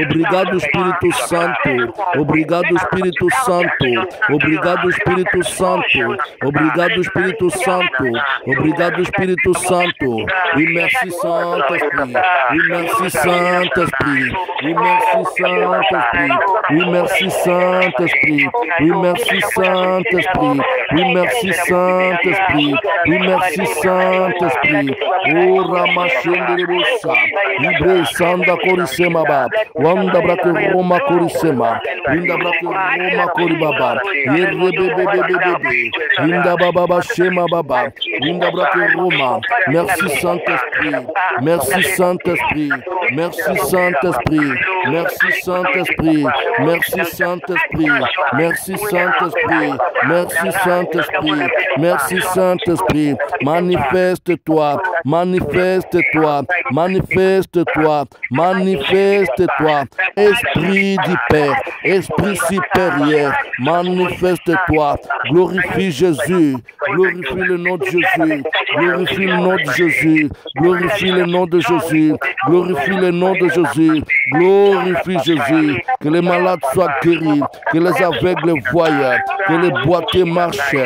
Obrigado Espírito Santo. Obrigado Espírito Santo. Obrigado Espírito Santo. Obrigado Espírito Santo. Obrigado Espírito Santo. E merci Saint-Esprit. E merci Saint-Esprit. E merci Saint-Esprit. E merci Saint-Esprit. E merci Saint-Esprit. E merci Saint-Esprit. Oui, merci Saint-Esprit. Oh, Ramashenderebusa. Ibre Sanda Korisema Ba. Wanda Brake Roma Korisema. Winda Brake Roma Koribaba. Yerebebebebebe. Winda Baba Shema Baba. Winda Brake Roma. Merci Saint-Esprit. Merci Saint-Esprit. Merci Saint-Esprit. Merci Saint-Esprit. Merci Saint-Esprit. Merci Saint-Esprit. Merci Saint-Esprit. Merci Saint-Esprit. Manifeste-toi, manifeste-toi, manifeste-toi, manifeste-toi. Esprit du Père, Esprit supérieur, manifeste-toi. Glorifie Jésus, glorifie le nom de Jésus, glorifie le nom de Jésus, glorifie le nom de Jésus, glorifie le nom de Jésus, glorifie Jésus. Que les malades soient guéris, que les aveugles voient, que les boiteux marchent.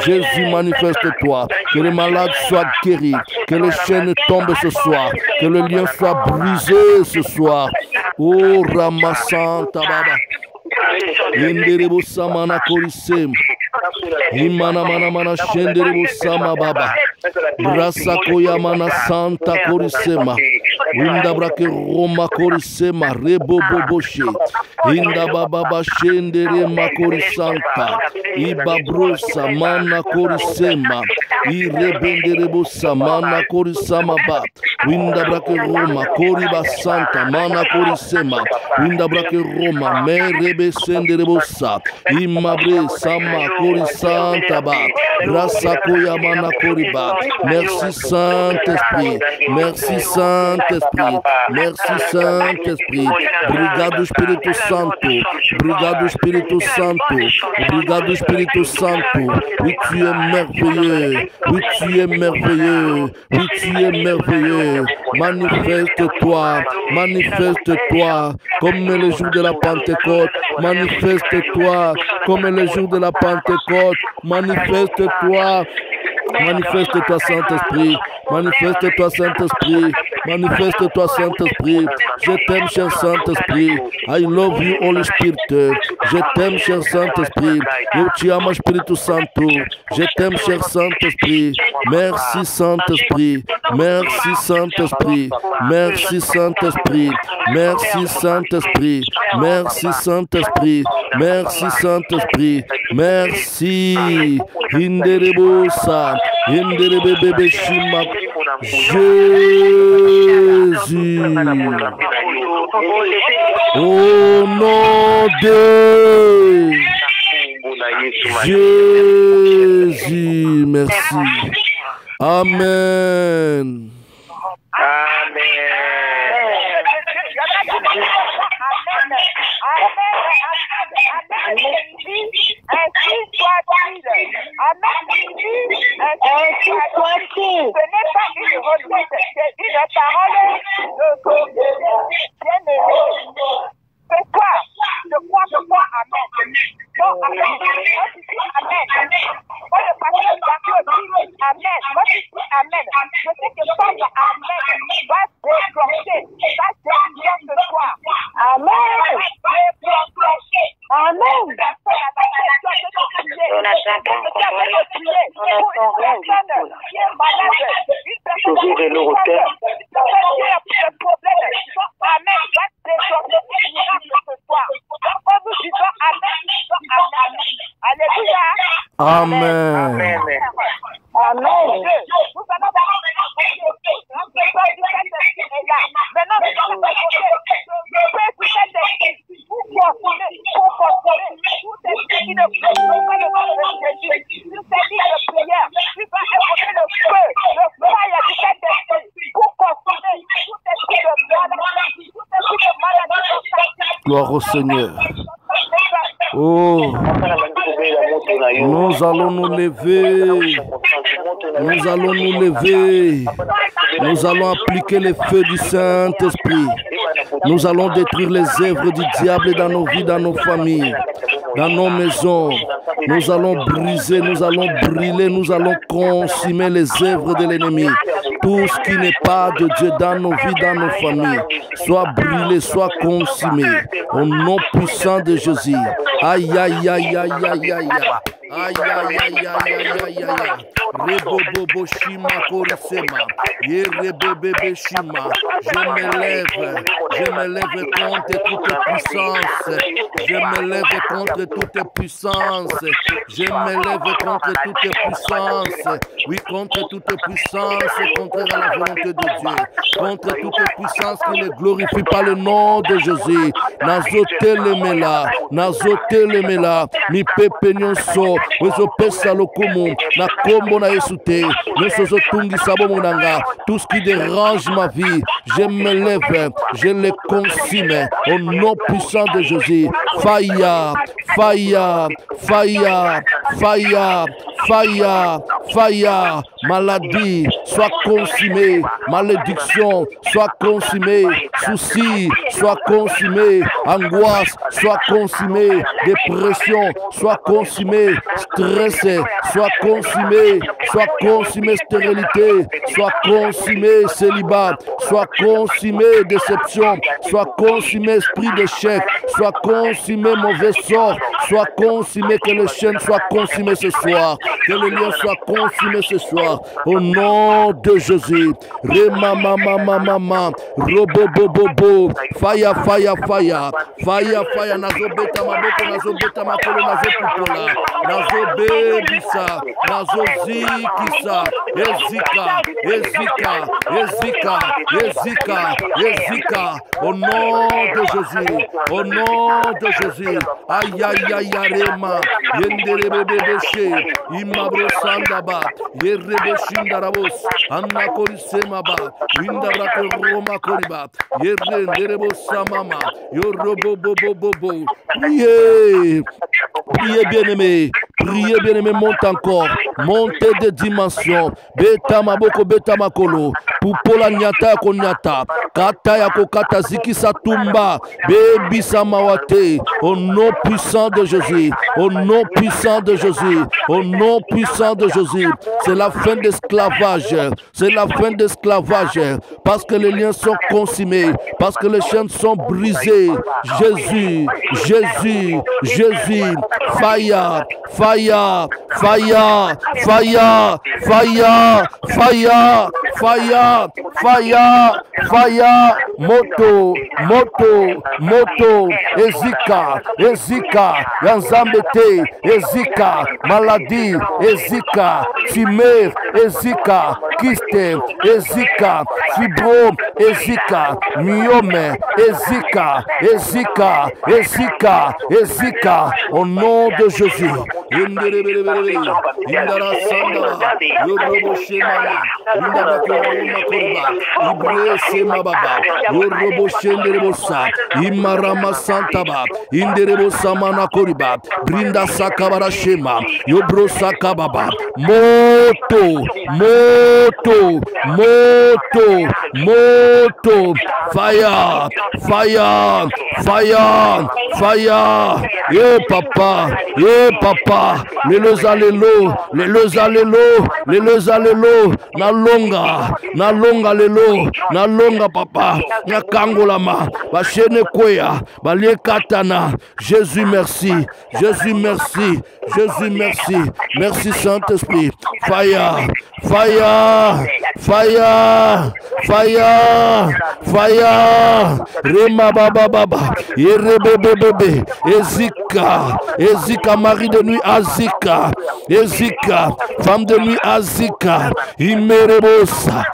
Jésus, manifeste-toi. Que les malades soient guéris, que les chaînes tombent ce soir, que le lien soit brisé ce soir. Oh, Ramasanta Baba. Yenderebo Samana Korisem. Imana Mana Mana Shenderebo Sama Baba. Brasa koyamana santa korisema. Inda brake Roma korisema rebo boboshe. Inda baba shendere makorisanta. Ibabrosa mana korisema. Irebenderebo samana korisama ba. Inda brake Roma koriba santa mana korisema. Inda brake Roma merebe senderebo sa. Imabre sama korisanta ba. Brasa koyamana koriba. Merci Saint-Esprit. Merci Saint-Esprit. Merci Saint-Esprit. Obrigado Espírito Santo. Obrigado Espírito Santo. Obrigado Espírito Santo. Oui, tu es merveilleux. Oui, tu es merveilleux. Oui, tu es merveilleux. Manifeste-toi. Manifeste-toi. Comme le jour de la Pentecôte. Manifeste-toi. Comme le jour de la Pentecôte. Manifeste-toi. Manifeste-toi, Saint-Esprit. Manifeste-toi, Saint-Esprit. Manifeste-toi, Saint-Esprit. Je t'aime, cher Saint-Esprit. I love you, Holy Spirit. Je t'aime, cher Saint-Esprit. Eu te amo, Espírito Santo. Je t'aime, cher Saint-Esprit. Merci, Saint-Esprit. Merci, Saint-Esprit. Merci, Saint-Esprit. Merci, Saint-Esprit. Merci, Saint-Esprit. Merci, Saint-Esprit. Merci. Hinderebosa. Hinderebebe shima. Jésus. Au nom de Jésus. Merci. Amen. Amen. Gloire au Seigneur. Oh, nous allons nous lever. Nous allons nous lever. Nous allons appliquer les feux du Saint-Esprit. Nous allons détruire les œuvres du diable dans nos vies, dans nos familles, dans nos maisons. Nous allons briser, nous allons brûler, nous allons consumer les œuvres de l'ennemi. Tout ce qui n'est pas de Dieu dans nos vies, dans nos familles, soit brûlé, soit consumé. Au nom puissant de Jésus. Aïe, aïe, aïe, aïe, aïe, aïe. Aïe, aïe, aïe, aïe, aïe, aïe. Rebobobo shima korisema. Ye rebebebe shima. Je me lève contre toute puissance. Je me lève contre toute puissance. Je me lève contre toute puissance. Oui, contre toute puissance contraire à la volonté de Dieu. Contre toute puissance qui ne glorifie pas le nom de Jésus. Nazotelemela. Nazotelemela. Mi pepe nyonso. Wezo pesa lokumu. Na kombo na yesute. Nesozo tungi sabo monanga. Tout ce qui dérange ma vie, je me lève. Je le consume. Au nom puissant de Jésus. Fire. Fire. Fire. Fire. Fire. Fire. Maladie, soit consumée. Malédiction, soit consumée. Souci, soit consumé. Angoisse, soit consumée. Dépression, soit consumée. Stress, soit consumé. Soit consumé stérilité. Soit consumé célibat. Soit consumé déception. Soit consumé esprit d'échec. Soit consumé mauvais sort. soit consumé, que le chêne soit consumé ce soir, que le lion soit consumé ce soir, au nom de Jésus. Rema mama mama mama, robo bobo bo, fire fire fire, fire fire, nazobeta maboko, nazobeta makolo, nazopupola, nazobebisa, nazozikisa, ezika, ezika, ezika, ezika, ezika, au nom de Jésus, au nom de Jésus. Aïe aïe aïe rema, yendere bebebeshe, imabro sandaba, yerebeshindarabos, anna korisemaba, windarake roma koriba, yerenderebo samama, yorobobobobobo. Priez, priez bien-aimé, priez bien-aimé, monte encore, montez de dimension, beta maboko beta makolo, pupola nyata konyata, kata ya kokata zikisa tumba, bebi samawate, au nom puissant de Jésus, au nom puissant de Jésus, au nom puissant de Jésus. C'est la fin d'esclavage, c'est la fin d'esclavage, parce que les liens sont consumés, parce que les chaînes sont brisées. Jésus, Jésus, Jésus, fire, fire, fire, fire, fire, fire, fire, fire, fire, moto, moto, moto, ezika, ezika, yanzambete, ezika, maladie, ezika, tumeur, ezika, kyste, ezika, fibrome, ezika, myome, ezika, ezika, ezika, ezika, au nom de Jésus. Indara sandara, yorobo shemana, indara koroma korba, ibre semababa, yorobo shenderebosa, imarama santaba, inderebo samana koriba, brinda sakabara shema, yobro sakababa, moto, moto, moto, moto, fire, fire, fire, fire, yeah papa, les alelo, les alelo, les alelo, na longa lelo, na longa papa, na kangolama, ba chene kwea, ba lie katana. Jésus merci, Jésus merci, Jésus merci, merci Saint-Esprit, fire, fire, fire, fire, fire, rema baba baba, yerebebebebe, ezika, ezika, mari de nuit azika, ezika, femme de nuit azika, imerebosa,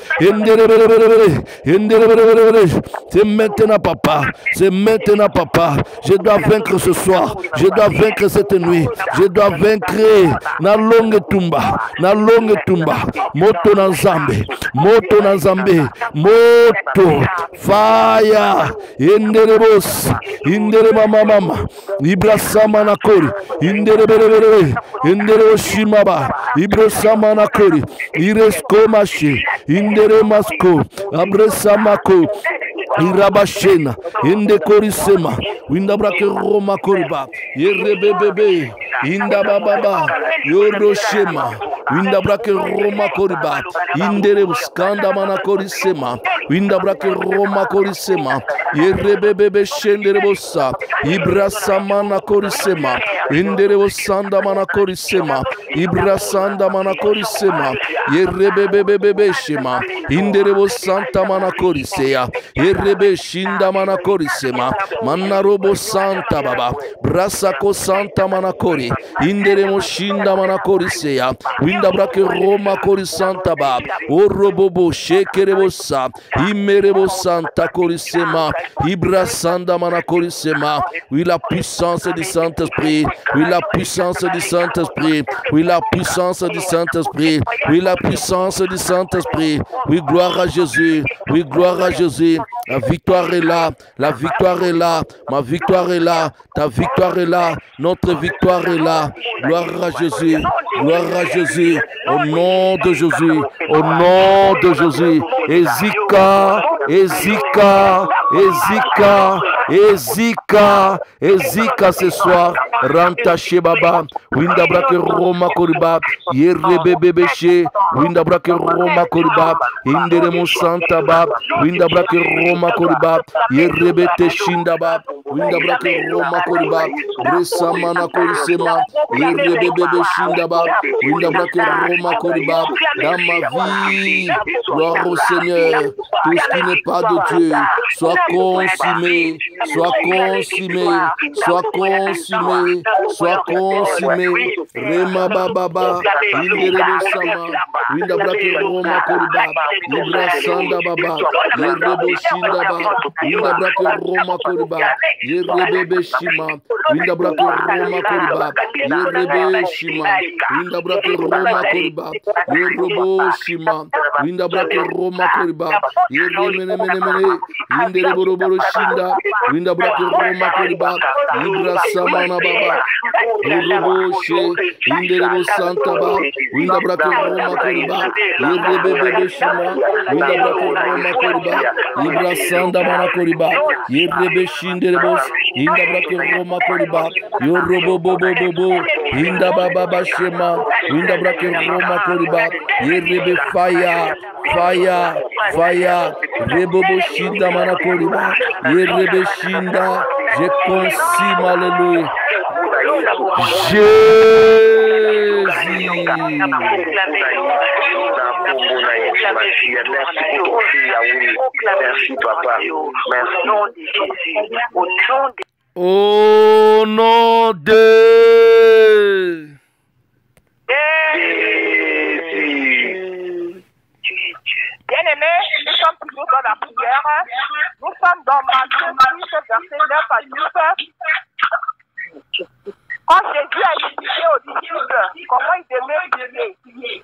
c'est maintenant papa, c'est maintenant papa, je dois vaincre ce soir, je dois vaincre cette nuit, je dois vaincre na longue tumba, moto na nzambe, moto, fire, inderebos, inderema mama, ibrasama na kori, inderebere, indere shimaba, ibrasama na kori, iresko mashi, indere masko, abresamako, irabashena, indekorisema, windabrake roma koriba, yerebebebe, indabababa, yoroshema, windabrake roma koriba, indere skanda mana korisema, windabrake roma korisema, yerebebebe shenderebosa, ibrasama na korisema, inderebosanda mana korisema, ibrasanda mana korisema, yerebebebe shema, inderebosanta mana korisea, yerebe shinda mana korisema, manarobo santa baba, brasako santa mana kori, inderemo shinda mana korisea, windabrake roma korisanta bab, orobobo shekerebosa, imerebo santa korisema, ibrasanda mana korisema. Oui, la puissance du Saint-Esprit, oui, la puissance du Saint-Esprit, oui, la puissance du Saint-Esprit, oui, la puissance du Saint-Esprit, oui, gloire à Jésus, oui, gloire à Jésus. La victoire est là, la victoire est là, ma victoire est là, ta victoire est là, notre victoire est là. Gloire à Jésus, gloire à Jésus, au nom de Jésus, au nom de Jésus. Ezika, Ezika, Ezika, Ezika, Ezika ce soir, Rantache Baba, Windabrake Roma Koriba, Yerebebebeche, Windabrake Roma Koriba, Inderemo Santa Bab, Windabrake Roma Koriba, Yerebete Shindaba, Winda brake Roma Koriba, Bresamana Korisema, Yerebebe Shindaba, Winda brake Roma Koriba, dans ma vie, gloire au Seigneur, tout ce qui n'est pas de Dieu, soit consumé, soit consumé, soit consumé, soit consumé, Rema Baba, Winderebo Sama, Winda brake Roma Koriba, Ibra Sanda Baba, Yerebo Shindaba, Winda brake Roma Koriba, Yerebe Shima, Winda brake Roma Koriba, Yerebe Shima, Winda brake Roma Koriba, Yerobo Shima, Winda brake Roma Koriba, Yeremene Mene, Winderebo Shinda, Winda brake Roma Koriba, Ibra Samana Baba, Yerobo She, Winderebo Santa Ba, Winda brake Roma Koriba, Yerebe Shima, Winda brake Roma Koriba, Ibra Sanda Mana Koriba, Yerebe Shinderebo, Inda brake Roma Koriba, Yorobo Bobo, Inda Baba Shema, Winda brake Roma Koriba, Yerebe Fire, Rebobo Shinda Mana Koriba, Yerebe Shinda, je consume, alléluia. Jésus. Merci papa. Merci. Au nom de Jésus. Au nom de Bien-aimés, nous sommes toujours dans la prière. Nous sommes dans Matthieu 6, verset 9 à 10. Quand Jésus a expliqué aux disciples comment ils devaient prier,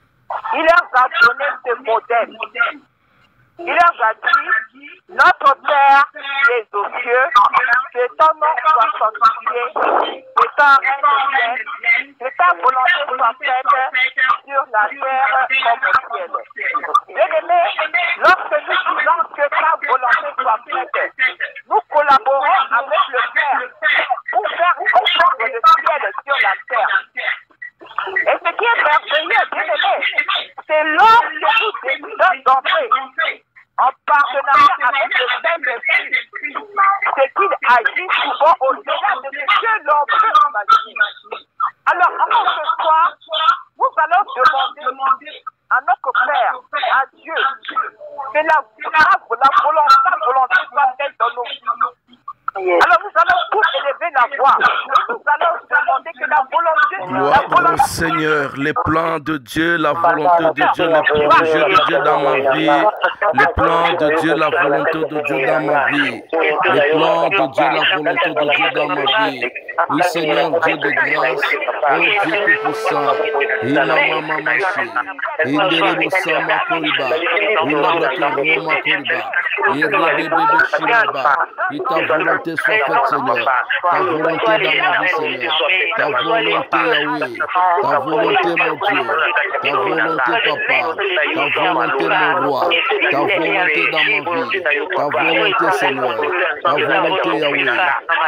il leur a donné ce modèle. Il leur a dit, notre Père qui est aux cieux, que ton nom soit sanctifié, que ton règne vienne, que ta volonté soit faite sur la terre comme au ciel. Bien-aimés, lorsque nous disons que ta volonté soit faite, nous collaborons avec le Père pour faire descendre le ciel sur la terre. Et ce qui est merveilleux, bien-aimés, c'est lorsque nous décidons d'entrer en partenariat avec le Saint-Esprit, c'est qu'il agit souvent au-delà de ce que l'on peut imaginer. Alors, avant ce soir, nous allons demander à notre Père, à Dieu, que la volonté soit faite dans nos vies. Alors nous allons tous élever la voix. Nous allons demander que la volonté... Gloire au Seigneur, les plans de Dieu, la volonté de Dieu, les projets de Dieu dans ma vie, les plans de Dieu, la volonté de Dieu dans ma vie, les plans de Dieu, la volonté de Dieu dans ma vie. Oui Seigneur, Dieu de grâce, oh Dieu tout-puissant, il m'a mamaché, il est sama koriba, il m'a braqué Roma koriba, il est bébé shiraba, et ta volonté soit faite Seigneur, ta volonté dans ma vie Seigneur, ta volonté Yahweh, ta volonté mon Dieu, ta volonté Papa, ta volonté mon roi, ta volonté dans ma vie, ta volonté Seigneur, ta volonté Yahweh,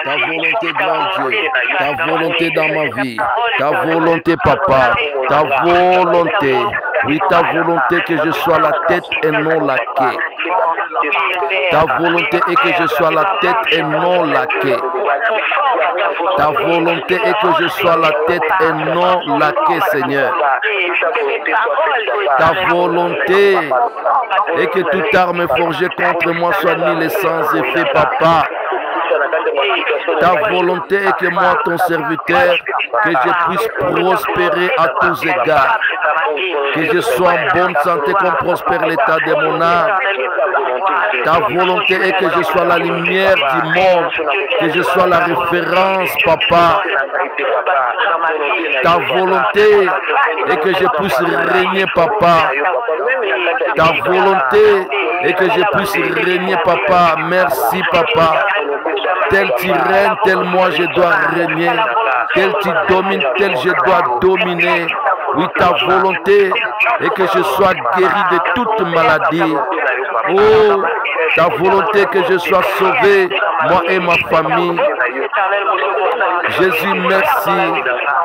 ta volonté grand Dieu, ta volonté dans ma vie, ta volonté Papa, ta volonté, oui ta volonté que je sois la tête et non la queue. Ta volonté est que je sois la tête et non la queue. Ta volonté est que je sois la tête et non la queue, Seigneur. Ta volonté est que toute arme forgée contre moi soit nulle et sans effet, Papa. Ta volonté est que moi, ton serviteur, que je puisse prospérer à tous égards, que je sois en bonne santé, comme prospère l'état de mon âme. Ta volonté est que je sois la lumière du monde, que je sois la référence, Papa. Ta volonté est que je puisse régner, Papa. Ta volonté est que je puisse régner, Papa. Merci, Papa. Tel tu règnes, tel moi je dois régner. Tel tu domines, tel je dois dominer. Oui, ta volonté est que je sois guéri de toute maladie. Oh, ta volonté est que je sois sauvé, moi et ma famille. Jésus, merci.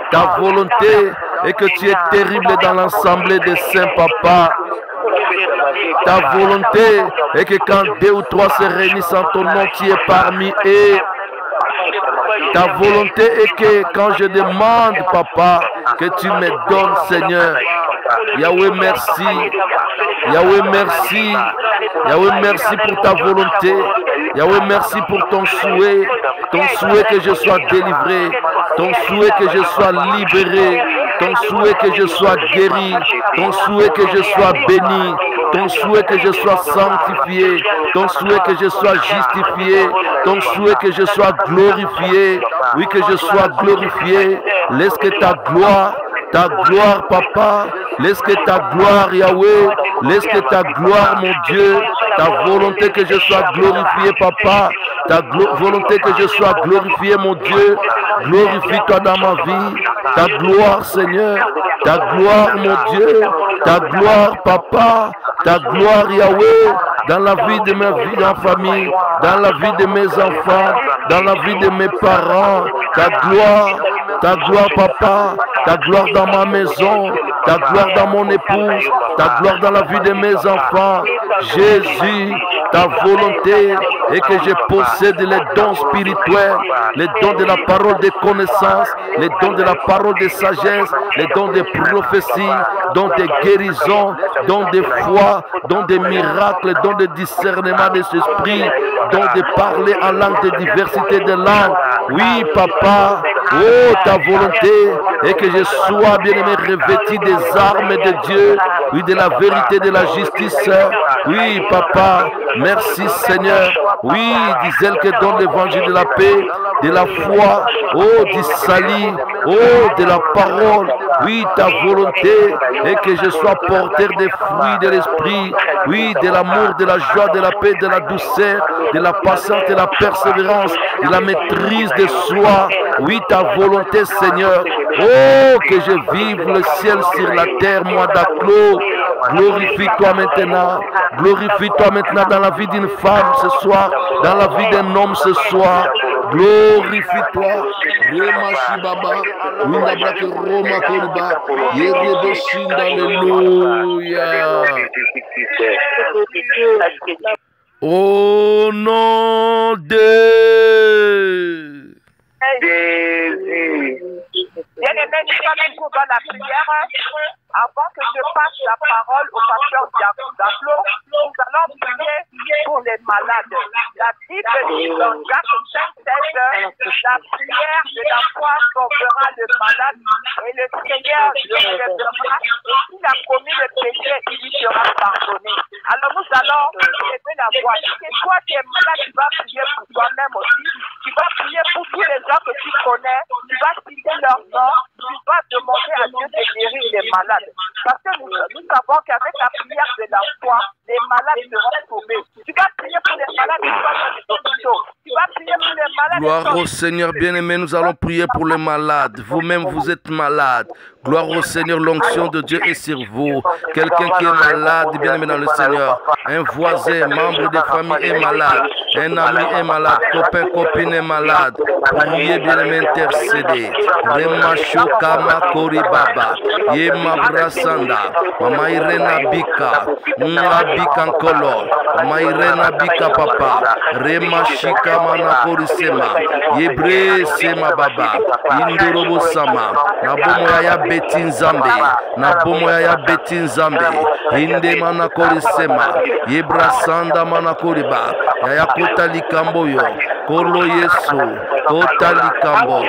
Ta volonté est que tu es terrible dans l'assemblée des saints, Papa. Ta volonté est que quand 2 ou 3 se réunissent en ton nom, tu es parmi eux. Ta volonté est que quand je demande, papa, que tu me donnes, Seigneur. Yahweh, merci. Yahweh, merci. Yahweh, merci pour ta volonté. Yahweh, merci pour ton souhait que je sois délivré, ton souhait que je sois libéré, ton souhait que je sois guéri, ton souhait que je sois béni, ton souhait que je sois sanctifié, ton souhait que je sois justifié, ton souhait que je sois glorifié, oui, que je sois glorifié. Laisse que ta gloire, papa, laisse que ta gloire, Yahweh, laisse que ta gloire, mon Dieu, ta volonté que je sois glorifié, papa, ta volonté que je sois glorifié, mon Dieu, glorifie-toi dans ma vie, ta gloire, Seigneur, ta gloire, mon Dieu, ta gloire, papa, ta gloire, Yahweh, dans la vie de ma vie en famille, dans la vie de mes enfants, dans la vie de mes parents, ta gloire, papa, ta gloire dans ma maison, ta gloire dans mon épouse, ta gloire dans la vie de mes enfants. Jésus, ta volonté est que je possède les dons spirituels, les dons de la parole de connaissance, les dons de la parole de sagesse, les dons de prophétie, dons de guérison, dons de foi, dons de miracles, dons de discernement des esprits, dons de parler en langue de diversité de langues. Oui, papa, oh, ta volonté est que je sois, bien-aimé, revêtu des armes de Dieu, oui, de la vérité, de la justice. Oui, papa, merci Seigneur. Oui, dis-elle que donne l'évangile de la paix, de la foi, oh, du salut, oh, de la parole. Oui, ta volonté est que je sois porteur des fruits de l'esprit, oui, de l'amour, de la joie, de la paix, de la douceur, de la patience, de la persévérance, de la maîtrise de soi. Oui, ta volonté, Seigneur. Oh, que je vive le ciel sur la terre, moi d'Aclo. Glorifie-toi maintenant. Glorifie-toi maintenant dans la vie d'une femme ce soir, dans la vie d'un homme ce soir. Glorifie-toi. Au nom de Jésus. Bien-aimé, nous sommes toujours dans la prière. Avant que je passe la parole au pasteur Diablo, nous allons prier pour les malades. La Bible dit dans Jacques 5:16, la prière de la foi sauvera le malade et le Seigneur le relèvera. Et s'il a commis le péché, il lui sera pardonné. Alors nous allons lever la voix. Si toi tu es malade, tu vas prier pour toi-même aussi. Tu vas prier pour tous les gens que tu connais. Tu vas citer leur nom. Tu vas demander à Dieu de guérir les malades. Parce que nous savons qu'avec la prière de la foi, les malades seront sauvés. Tu vas prier pour les malades qui sont dans les hôpitaux. Tu vas prier pour les malades. Gloire au Seigneur bien-aimé, nous allons prier pour les malades. Vous-même, vous êtes malade. Gloire au Seigneur, l'onction de Dieu est sur vous. Quelqu'un qui est malade, bien-aimé dans le Seigneur. Un voisin, membre de famille est malade. Un ami est malade. Copain, copine est malade. Priez, bien-aimé, intercédez. Remacho kama kori baba. Yema brasanda. Mama Irena bika. Nga bika nkolo. Mama Irena bika papa. Remashika mana kori sema. Yebre sema baba. Indorobo sama. Nabomo ya beti nzambe. Nabomo ya beti nzambe. Inde mana kori sema. Yebra sanda mana kori ba. Ya kota likambo yo. Kolo Yesu. Kota likambo.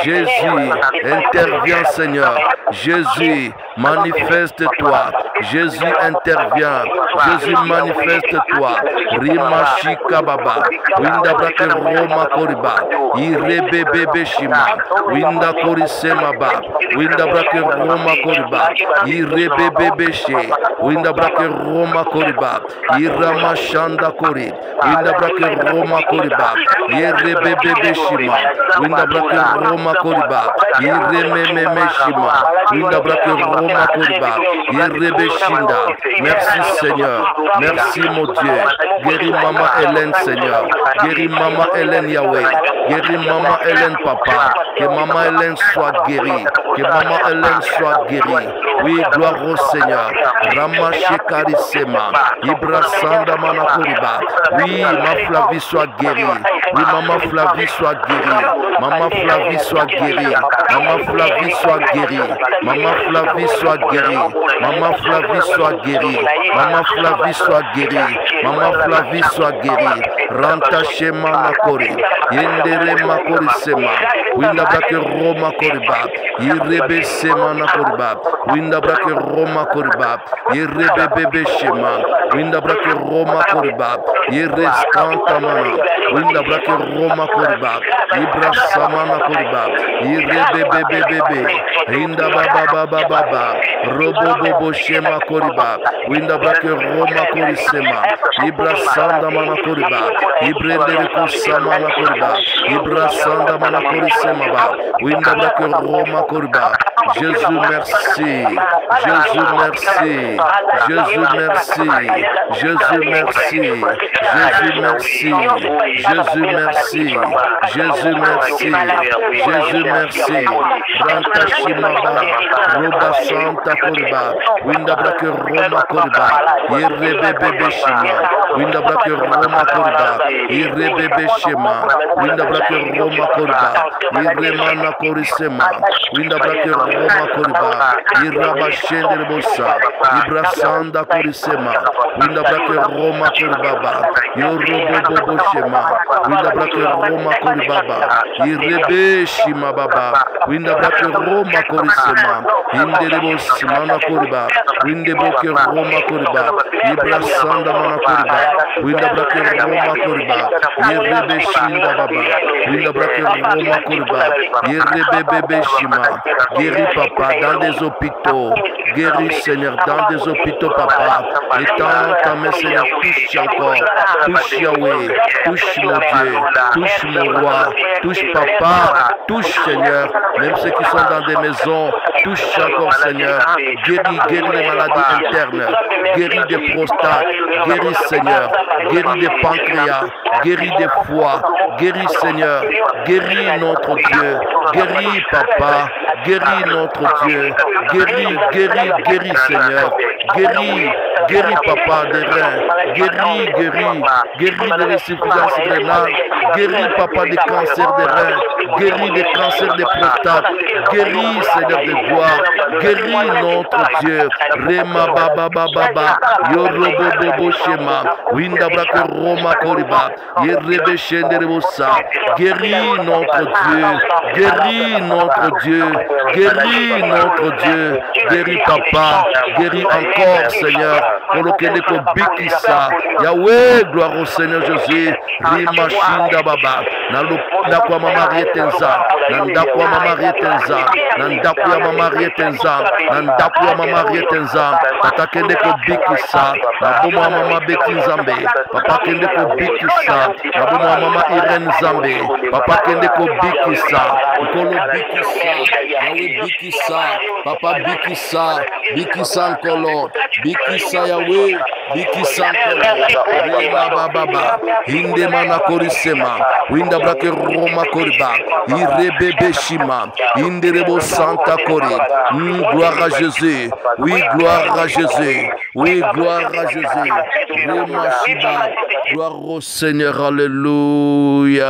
Jésus, interviens Seigneur. Jésus, manifeste-toi. Jésus, intervient. Jésus, manifeste-toi. Rimashika baba. Winda brake Roma koriba. Irebe bebe shima. Winda korisema ba. Winda brake Roma koriba. Irebe bebe she. Winda brake Roma koriba. Irama shanda kori. Winda brake Roma koriba. Irebe bebe shima. Winda brake Roma koriba. Ireme shima. Winda brake Roma koriba. Irebe shinda. Merci Seigneur. Merci mon Dieu. Guéris maman Hélène Seigneur. Guéris maman Hélène Yahweh. Guéris maman Hélène Papa. Que maman Hélène soit guérie. Que maman Hélène soit guérie. Oui, gloire au Seigneur. Ramache Karisema. Ibra Sanda Manakoriba. Oui, ma Flavie soit guérie. Oui, maman Flavie soit guérie. guérie. Maman Flavie soit guérie. Maman Flavie soit guérie. Maman Flavie soit guérie. Maman Flavie soit guérie. Maman Flavie soit guérie. Maman Flavie soit guérie. Ranta shema nakori. Yendere makori sema. Winda brake Roma koriba. Yirebe sema nakoriba. Winda brake Roma koriba. Yirebe bebe shema. Winda brake Roma koriba. Yires kanta mana. Winda brake Roma koriba. Ibra samana koriba. Yirebe bebe bebe. Winda baba baba baba. Robo bobo shema koriba. Winda brake Roma korisema. Ibra sanda mana koriba. Ibrendere kusamana koriba. Ibra sanda mana korisema ba. Winda brake Roma koriba. Jésus merci. Jésus merci. Jésus merci. Jésus merci. Jésus merci. Jésus merci. Jésus merci. Jésus merci. Ranta shimaba. Roba santa koriba. Winda brake Roma koriba. Irebe bebe shima. Winda brake Roma koriba. Irebe bebe shima. Winda brake Roma koriba. Iremana korisema. Winda brake Roma koriba. Iraba shendere bosa. Ibra sanda korisema. Winda brake Roma koribaba. Yorobo bobo shema. Winda brake Roma koribaba. Irebe shima baba. Winda brake Roma korisema. Indere bosi mana koriba. Winda brake Roma koriba. Ibra sanda mana koriba. Winda brake Roma koriba. Irebe shinda baba. Winda brake Roma koriba. Irebe bebe shima. Guéris papa dans des hôpitaux. Guéris Seigneur dans des hôpitaux papa. Étends ta main Seigneur, touche encore. Touche Yahweh. Touche mon Dieu. Touche mon roi. Touche papa. Touche Seigneur. Même ceux qui sont dans des maisons. Touche encore Seigneur. Guéris les maladies internes. Guéris des prostates. Guéris Seigneur. Guéris des pancréas. Guéris des foies. Guéris Seigneur. Guéris notre Dieu. Guéris papa. Guéris notre Dieu. Guéris Seigneur. Guéris papa des reins. Guéris de l'insuffisance rénale. Guéris papa des cancers des reins. Guéris des cancers des prostates. Guéris Seigneur de gloire. Guéris notre Dieu. Rema baba baba. Yorobo bobo shema. Winda brake Roma koriba. Yerebe shendere bosa. Guéris notre Dieu. Guéris notre Dieu. Guéris notre Dieu. Guéris papa. Guéris encore Seigneur. Kolokendeko bikisa. Yahweh, gloire au Seigneur Jésus. Rima shinda baba. Nakwa mama rietenza. Nandakwa mama rietenza. Nandakwa mama rietenza. Nandakwa mama rietenza. Tata kendeko bikisa. Naboma mama beki nzambe. Papa kendeko bikisa. Naboma mama Irene Zambe. Papa kendeko bikisa. Nkolo bikisa. Yahweh bikisa. Papa bikisa. Bikisa nkolo. Bikisa Yahweh. Bikisa nkolo. Rema baba. Hinde mana korisema. Winda brake Roma koriba. Irebebe shima. Inderebo santa kori. Gloire à Jésus. Oui, gloire à Jésus. Oui, gloire à Jésus. Rema shiba. Gloire au Seigneur. Alléluia.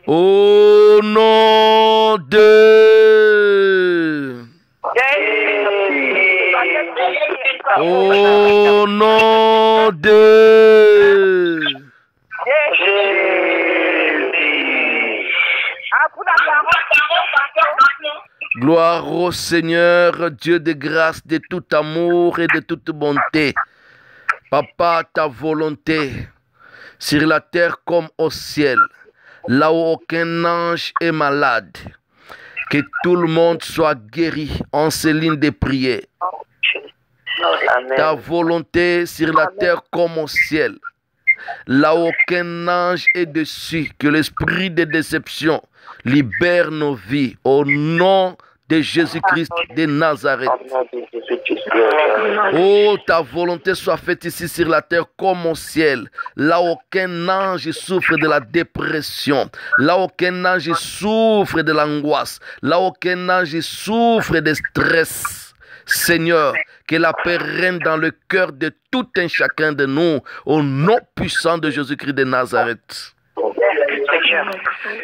Au nom de... Au nom de... Gloire au Seigneur, Dieu de grâce, de tout amour et de toute bonté. Papa, ta volonté, sur la terre comme au ciel, là où aucun ange est malade, que tout le monde soit guéri en ces lignes de prière. Ta volonté sur la terre comme au ciel, là où aucun ange est dessus, que l'esprit de déception libère nos vies au nom de Jésus-Christ de Nazareth. Oh, ta volonté soit faite ici sur la terre comme au ciel, là où aucun ange souffre de la dépression, là où aucun ange souffre de l'angoisse, là où aucun ange souffre de stress. Seigneur, que la paix règne dans le cœur de tout un chacun de nous, au nom puissant de Jésus-Christ de Nazareth.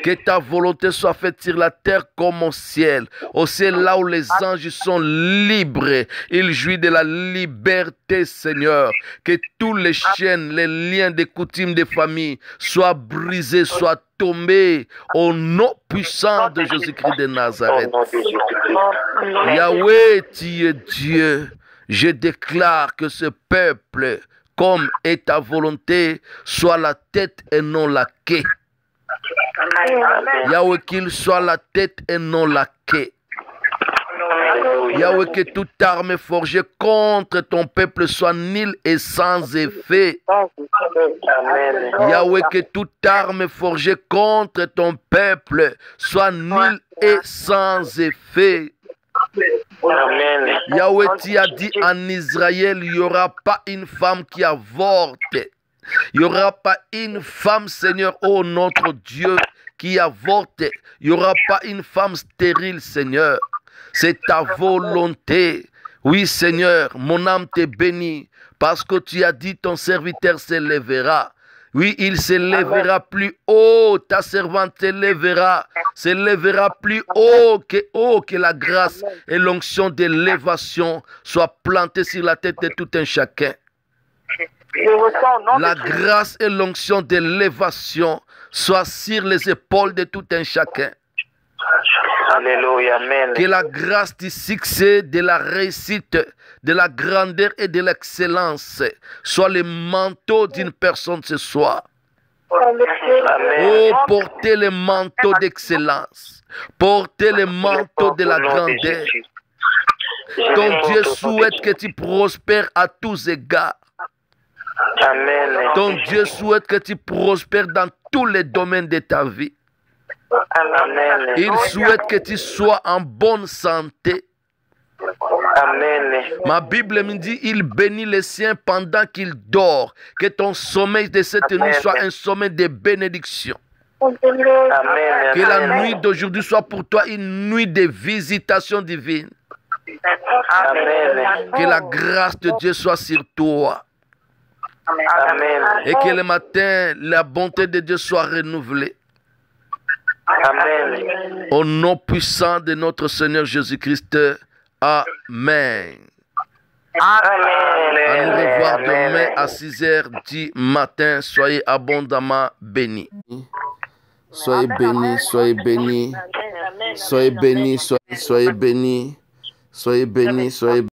Que ta volonté soit faite sur la terre comme au ciel. Au ciel, là où les anges sont libres. Ils jouissent de la liberté, Seigneur. Que tous les chaînes, les liens des coutumes des familles soient brisés, soient tombés au nom puissant de Jésus-Christ de Nazareth. Yahweh, tu es Dieu. Je déclare que ce peuple, comme est ta volonté, soit la tête et non la queue. Yahweh, qu'il soit la tête et non la queue. Yahweh, que toute arme forgée contre ton peuple soit nulle et sans effet. Yahweh, que toute arme forgée contre ton peuple soit nulle et sans effet. Yahweh, tu as dit en Israël, il n'y aura pas une femme qui avorte. Il n'y aura pas une femme, Seigneur, oh notre Dieu, qui avorte. Il n'y aura pas une femme stérile, Seigneur. C'est ta volonté. Oui, Seigneur, mon âme te bénit parce que tu as dit ton serviteur s'élèvera. Oui, il s'élèvera plus haut. Ta servante s'élèvera plus haut que la grâce et l'onction d'élévation soient plantées sur la tête de tout un chacun. La grâce et l'onction d'élévation soient sur les épaules de tout un chacun. Alléluia, amen. Que la grâce du succès, de la réussite, de la grandeur et de l'excellence soit le manteau d'une personne ce soir. Oh, portez le manteau d'excellence. Portez le manteau de la grandeur. Ton Dieu souhaite que tu prospères à tous égards. Amen. Ton Dieu souhaite que tu prospères dans tous les domaines de ta vie. Amen. Il souhaite que tu sois en bonne santé. Amen. Ma Bible me dit, il bénit les siens pendant qu'il dort. Que ton sommeil de cette nuit soit un sommeil de bénédiction. Amen. Que la nuit d'aujourd'hui soit pour toi une nuit de visitation divine. Amen. Que la grâce de Dieu soit sur toi. Amen. Et que le matin, la bonté de Dieu soit renouvelée. Amen. Au nom puissant de notre Seigneur Jésus-Christ. Amen. À nous revoir demain à 6h du matin. Soyez abondamment bénis. Soyez bénis, soyez bénis. Soyez bénis, soyez bénis. Soyez bénis, soyez bénis.